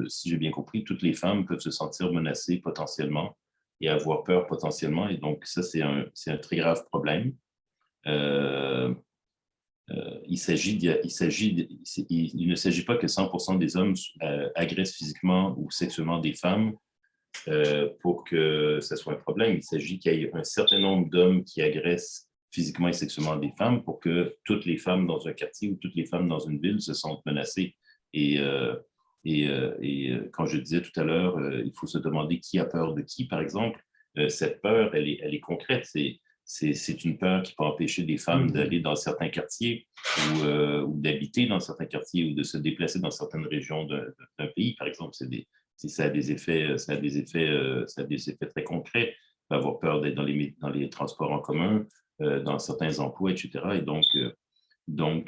si j'ai bien compris, toutes les femmes peuvent se sentir menacées potentiellement et avoir peur potentiellement. Et donc, ça, c'est un très grave problème. Il ne s'agit pas que 100% des hommes agressent physiquement ou sexuellement des femmes pour que ça soit un problème. Il s'agit qu'il y ait un certain nombre d'hommes qui agressent physiquement et sexuellement des femmes pour que toutes les femmes dans un quartier ou toutes les femmes dans une ville se sentent menacées. Et quand je disais tout à l'heure, il faut se demander qui a peur de qui, par exemple. Cette peur, elle est concrète. C'est une peur qui peut empêcher des femmes d'aller dans certains quartiers ou d'habiter dans certains quartiers ou de se déplacer dans certaines régions d'un pays, par exemple. Ça a des effets très concrets. On peut avoir peur d'être dans les transports en commun, dans certains emplois, etc. Et donc,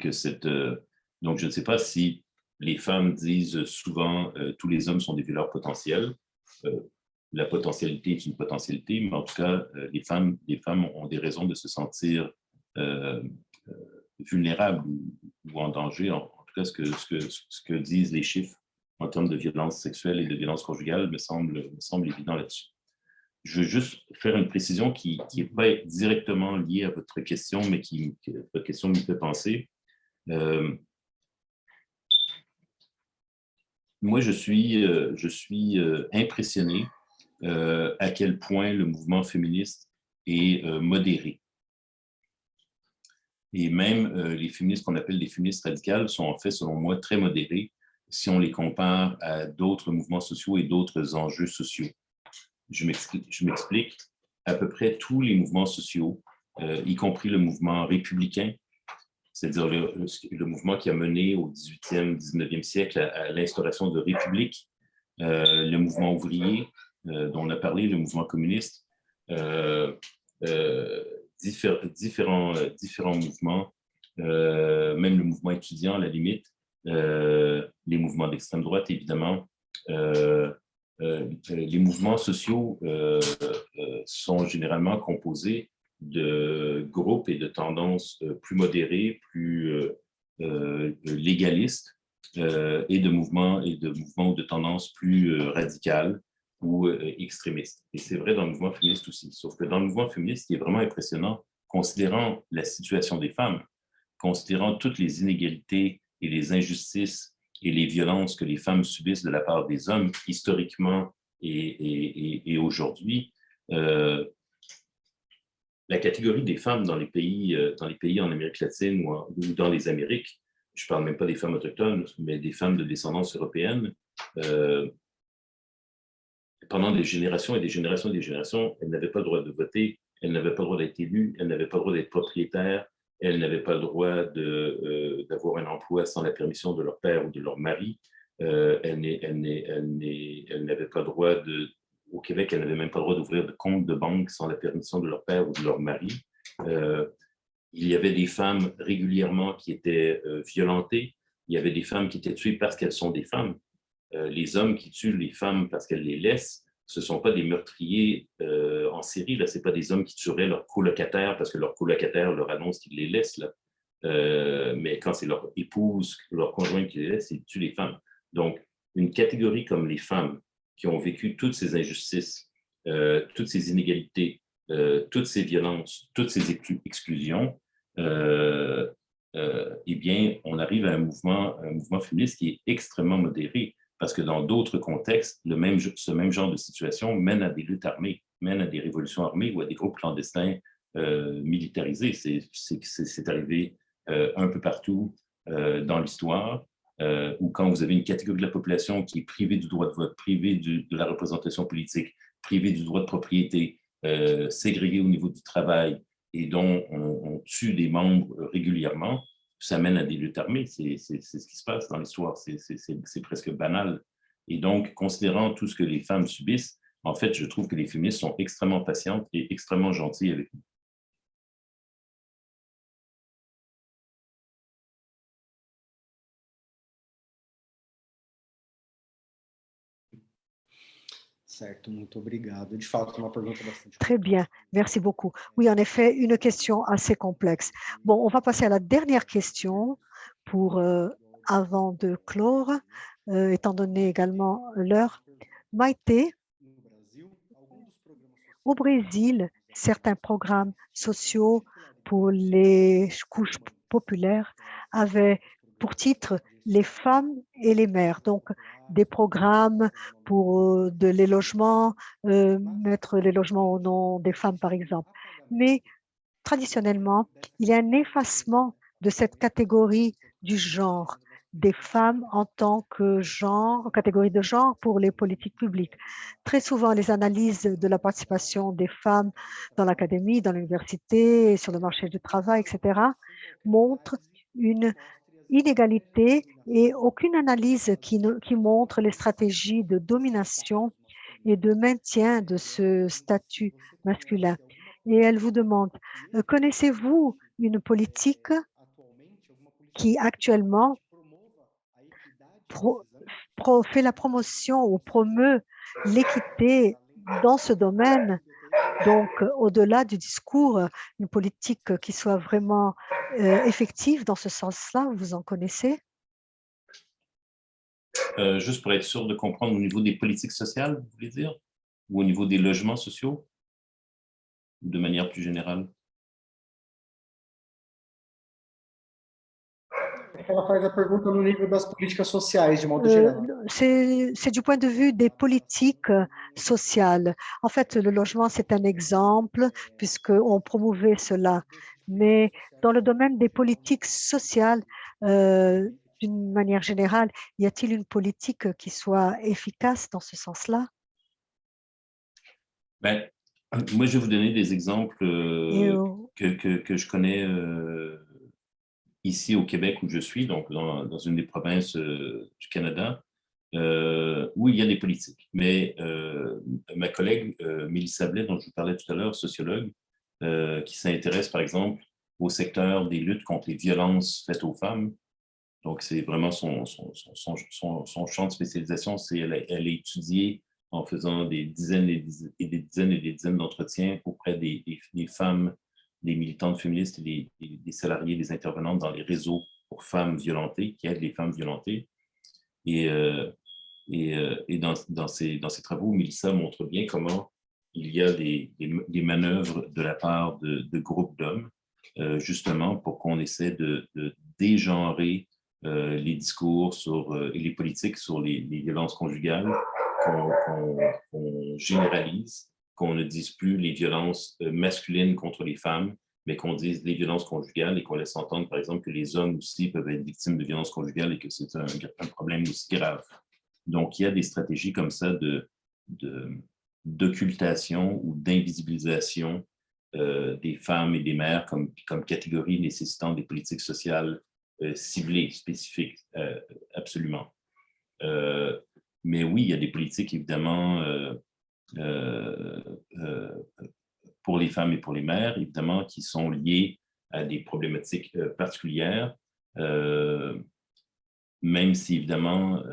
je ne sais pas si les femmes disent souvent tous les hommes sont des violeurs potentiels. La potentialité est une potentialité, mais en tout cas, les femmes ont des raisons de se sentir vulnérables ou en danger. En tout cas, ce que disent les chiffres en termes de violence sexuelle et de violence conjugale me semble évident là-dessus. Je veux juste faire une précision qui n'est pas directement liée à votre question, mais votre question me fait penser. Moi, je suis impressionné à quel point le mouvement féministe est modéré. Et même les féministes qu'on appelle les féministes radicales sont en fait, selon moi, très modérés si on les compare à d'autres mouvements sociaux et d'autres enjeux sociaux. Je m'explique. À peu près tous les mouvements sociaux y compris le mouvement républicain, c'est-à-dire le mouvement qui a mené au 18e, 19e siècle à l'instauration de républiques, le mouvement ouvrier dont on a parlé, le mouvement communiste, différents mouvements, même le mouvement étudiant à la limite, les mouvements d'extrême droite évidemment. Les mouvements sociaux sont généralement composés de groupes et de tendances plus modérées, plus légalistes, et de mouvements ou de tendances plus radicales ou extrémistes. Et c'est vrai dans le mouvement féministe aussi. Sauf que dans le mouvement féministe, ce qui est vraiment impressionnant, considérant la situation des femmes, considérant toutes les inégalités et les injustices et les violences que les femmes subissent de la part des hommes, historiquement et aujourd'hui, la catégorie des femmes dans les pays en Amérique latine ou dans les Amériques, je ne parle même pas des femmes autochtones, mais des femmes de descendance européenne, pendant des générations et des générations et des générations, elles n'avaient pas le droit de voter, elles n'avaient pas le droit d'être élues, elles n'avaient pas le droit d'être propriétaires, elles n'avaient pas le droit d'avoir un emploi sans la permission de leur père ou de leur mari. Elles n'avaient pas le droit au Québec, elles n'avaient même pas le droit d'ouvrir de compte de banque sans la permission de leur père ou de leur mari. Il y avait des femmes régulièrement qui étaient violentées. Il y avait des femmes qui étaient tuées parce qu'elles sont des femmes. Les hommes qui tuent les femmes parce qu'elles les laissent, ce ne sont pas des meurtriers en série. Ce ne sont pas des hommes qui tueraient leur colocataire parce que leur colocataire leur annonce qu'ils les laissent. Là. Mais quand c'est leur épouse, leur conjoint qui les laisse, ils tuent les femmes. Donc, une catégorie comme les femmes qui ont vécu toutes ces injustices, toutes ces inégalités, toutes ces violences, toutes ces exclusions, eh bien, on arrive à un mouvement féministe qui est extrêmement modéré, parce que dans d'autres contextes, ce même genre de situation mène à des luttes armées, mène à des révolutions armées ou à des groupes clandestins militarisés. C'est arrivé un peu partout dans l'histoire, où quand vous avez une catégorie de la population qui est privée du droit de vote, privée de la représentation politique, privée du droit de propriété, ségrégée au niveau du travail, et dont on tue des membres régulièrement, ça mène à des luttes armées. C'est ce qui se passe dans l'histoire. C'est presque banal. Et donc, considérant tout ce que les femmes subissent, en fait, je trouve que les féministes sont extrêmement patientes et extrêmement gentilles avec nous. Certo, muito obrigado. De fato, uma pergunta bastante... Très bien, merci beaucoup. Oui, en effet, une question assez complexe. Bon, on va passer à la dernière question avant de clore, étant donné également l'heure. Maïté, au Brésil, certains programmes sociaux pour les couches populaires avaient pour titre les femmes et les mères. Donc, des programmes pour les logements, mettre les logements au nom des femmes, par exemple. Mais traditionnellement, il y a un effacement de cette catégorie du genre, des femmes en tant que genre, catégorie de genre pour les politiques publiques. Très souvent, les analyses de la participation des femmes dans l'académie, dans l'université, sur le marché du travail, etc., montrent une inégalité et aucune analyse qui montre les stratégies de domination et de maintien de ce statut masculin. Et elle vous demande, connaissez-vous une politique qui actuellement fait la promotion ou promeut l'équité dans ce domaine? Donc, au-delà du discours, une politique qui soit vraiment effective dans ce sens-là, vous en connaissez? Juste pour être sûr de comprendre, au niveau des politiques sociales, vous voulez dire? Ou au niveau des logements sociaux? De manière plus générale? Ela faz a pergunta no nível das políticas sociais, de modo geral. C'est du point de vue des politiques sociales. En fait, le logement, c'est un exemple, puisqu'on promouvait cela. Mais dans le domaine des politiques sociales, d'une manière générale, y a-t-il une politique qui soit efficace dans ce sens-là? Ben, moi, je vais vous donner des exemples que je connais ici au Québec où je suis, donc dans une des provinces du Canada, où il y a des politiques. Mais ma collègue Mélissa Blais, dont je vous parlais tout à l'heure, sociologue, qui s'intéresse par exemple au secteur des luttes contre les violences faites aux femmes. Donc, c'est vraiment son champ de spécialisation. Elle a étudié en faisant des dizaines et des dizaines d'entretiens auprès des femmes, des militantes féministes et des salariés, des intervenantes dans les réseaux pour femmes violentées, qui aident les femmes violentées. Et dans ces travaux, Mélissa montre bien comment il y a des manœuvres de la part de groupes d'hommes, justement pour qu'on essaie de dégenrer les discours et les politiques sur les violences conjugales, qu'on généralise, qu'on ne dise plus les violences masculines contre les femmes, mais qu'on dise les violences conjugales et qu'on laisse entendre, par exemple, que les hommes aussi peuvent être victimes de violences conjugales et que c'est un problème aussi grave. Donc, il y a des stratégies comme ça d'occultation ou d'invisibilisation des femmes et des mères comme catégorie nécessitant des politiques sociales ciblées, spécifiques, absolument. Mais oui, il y a des politiques, évidemment, pour les femmes et pour les mères, évidemment, qui sont liées à des problématiques particulières, même si, évidemment,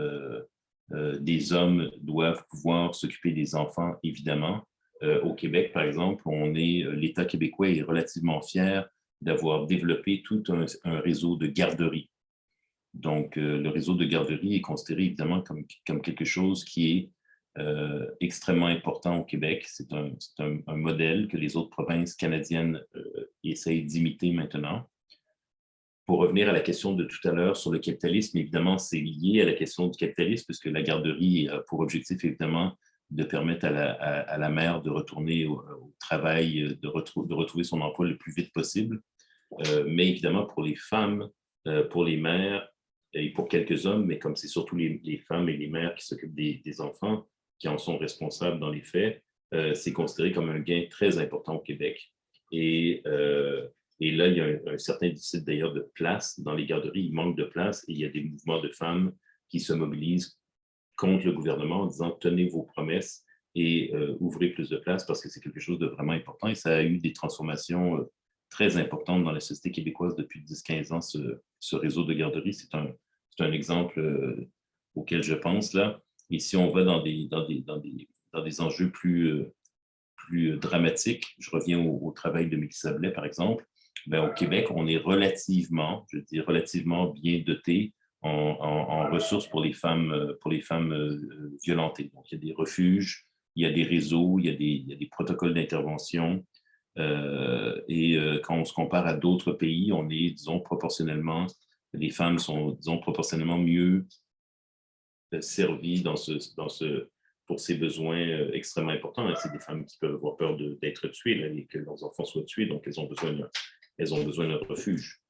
des hommes doivent pouvoir s'occuper des enfants, évidemment. Au Québec, par exemple, l'État québécois est relativement fier d'avoir développé tout un réseau de garderies. Donc, le réseau de garderies est considéré évidemment comme quelque chose qui est extrêmement important au Québec. C'est un modèle que les autres provinces canadiennes essayent d'imiter maintenant. Pour revenir à la question de tout à l'heure sur le capitalisme, évidemment, c'est lié à la question du capitalisme, puisque la garderie a pour objectif, évidemment, de permettre à la mère de retourner au travail, de retrouver son emploi le plus vite possible. Mais évidemment, pour les femmes, pour les mères et pour quelques hommes, mais comme c'est surtout les femmes et les mères qui s'occupent des enfants, qui en sont responsables dans les faits, c'est considéré comme un gain très important au Québec. Et là, il y a un certain déficit d'ailleurs de place dans les garderies. Il manque de place et il y a des mouvements de femmes qui se mobilisent contre le gouvernement en disant « tenez vos promesses et ouvrez plus de place » parce que c'est quelque chose de vraiment important. Et ça a eu des transformations très importantes dans la société québécoise depuis 10-15 ans, ce réseau de garderies. C'est un exemple auquel je pense là. Et si on va dans des enjeux plus dramatiques, je reviens au travail de Mélissa Blais, par exemple, ben, au Québec, on est relativement bien doté en ressources pour les femmes violentées. Donc, il y a des refuges, il y a des réseaux, il y a des protocoles d'intervention. Quand on se compare à d'autres pays, on est, disons, proportionnellement, les femmes sont, disons, proportionnellement mieux servies pour ces besoins extrêmement importants. C'est des femmes qui peuvent avoir peur d'être tuées là, et que leurs enfants soient tués, donc elles ont besoin d'un refuge.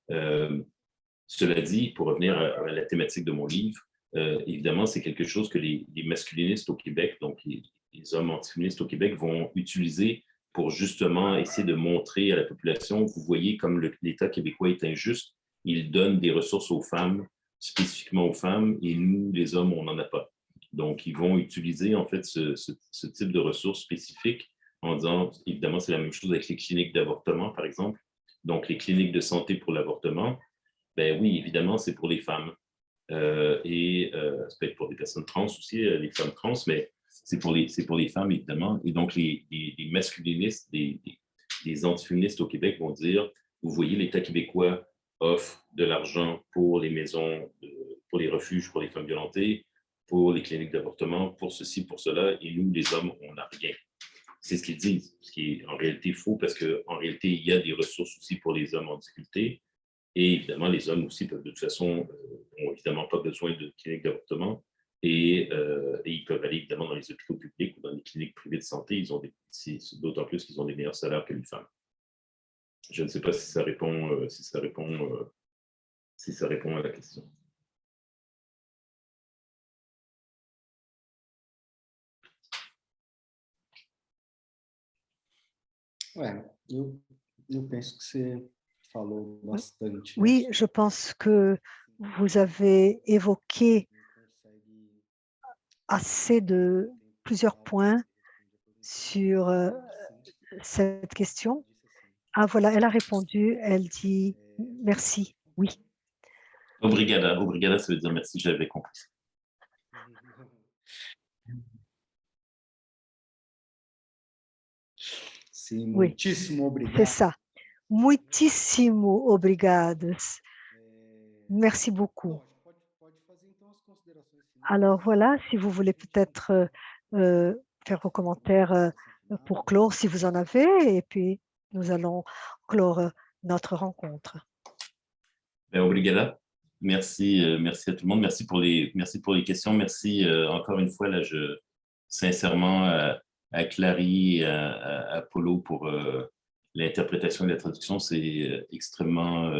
Cela dit, pour revenir à la thématique de mon livre, évidemment, c'est quelque chose que les masculinistes au Québec, donc les hommes antiféministes au Québec, vont utiliser pour justement essayer de montrer à la population, vous voyez comme l'État québécois est injuste, il donne des ressources aux femmes, spécifiquement aux femmes, et nous, les hommes, on n'en a pas. Donc, ils vont utiliser en fait ce type de ressources spécifiques en disant, évidemment, c'est la même chose avec les cliniques d'avortement, par exemple. Donc, les cliniques de santé pour l'avortement, ben oui, évidemment, c'est pour les femmes. Ça peut être pour des personnes trans aussi, les femmes trans, mais c'est pour les femmes, évidemment. Et donc, les masculinistes, les antiféministes au Québec vont dire, vous voyez, l'État québécois offre de l'argent pour les maisons, pour les refuges pour les femmes violentées, pour les cliniques d'avortement, pour ceci, pour cela, et nous, les hommes, on n'a rien. C'est ce qu'ils disent, ce qui est en réalité faux, parce qu'en réalité, il y a des ressources aussi pour les hommes en difficulté. Et évidemment, les hommes aussi peuvent de toute façon, n'ont évidemment pas besoin de cliniques d'avortement et ils peuvent aller évidemment dans les hôpitaux publics ou dans les cliniques privées de santé. D'autant plus qu'ils ont des meilleurs salaires que les femmes. Je ne sais pas si ça répond, si ça répond à la question. Eu Eu penso que você falou bastante, né? Oui, je pense que vous avez évoqué assez de plusieurs points sur cette question. Ah voilà, elle a répondu, elle dit merci, oui. Obrigada. Obrigada, ça veut dire merci, j'avais compris. Sim, Oui. muitíssimo C'est obrigado. ça. Muitíssimo obrigados. Merci beaucoup. Bom, a gente pode fazer então as considerações finais. Alors voilà, si vous voulez peut-être faire vos commentaires pour clore si vous en avez, et puis nous allons clore notre rencontre. Ben, obrigada. Merci, merci à tout le monde. Merci pour les questions. Merci encore une fois, là, sincèrement à Clary et à Polo pour l'interprétation et la traduction. C'est extrêmement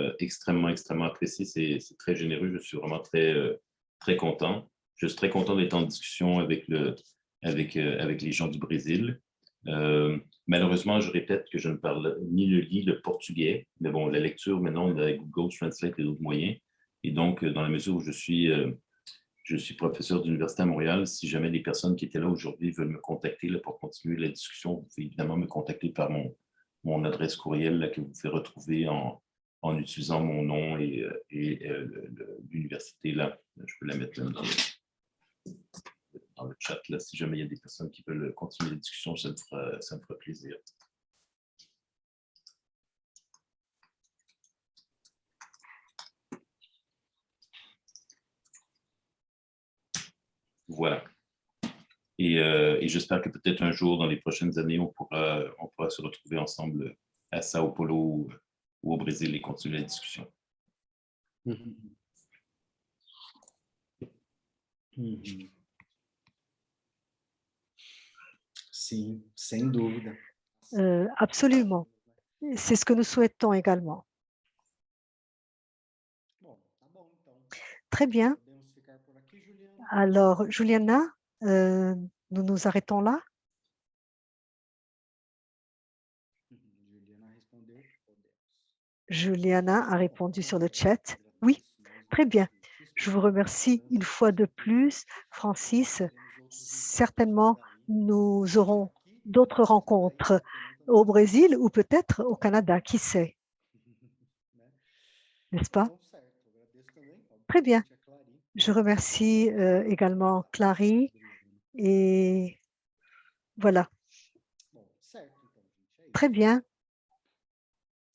apprécié. C'est très généreux. Je suis vraiment très content. Je suis très content d'être en discussion avec les gens du Brésil. Malheureusement, je répète que je ne parle ni le portugais, mais bon, la lecture, maintenant, on a Google Translate et d'autres moyens. Et donc, dans la mesure où je suis professeur d'université à Montréal, si jamais les personnes qui étaient là aujourd'hui veulent me contacter là, pour continuer la discussion, vous pouvez évidemment me contacter par mon adresse courriel là, que vous pouvez retrouver en utilisant mon nom et l'université là. Je peux la mettre là dans le chat, là, si jamais il y a des personnes qui veulent continuer la discussion, ça me fera plaisir. Voilà. Et j'espère que peut-être un jour, dans les prochaines années, on pourra se retrouver ensemble à Sao Paulo ou au Brésil et continuer la discussion. Sim, sem dúvida. Absolument. C'est ce que nous souhaitons également. Bom, tá bom, então. Très bien. Podemos ficar por aqui, Juliana? Alors, Juliana, nous nous arrêtons là. Juliana respondeu, podemos. Juliana a répondu sur le chat. Oui, très bien. Je vous remercie une fois de plus, Francis. Certainement, nous aurons d'autres rencontres au Brésil ou peut-être au Canada, qui sait, n'est-ce pas? Très bien. Je remercie également Clary et voilà. Très bien.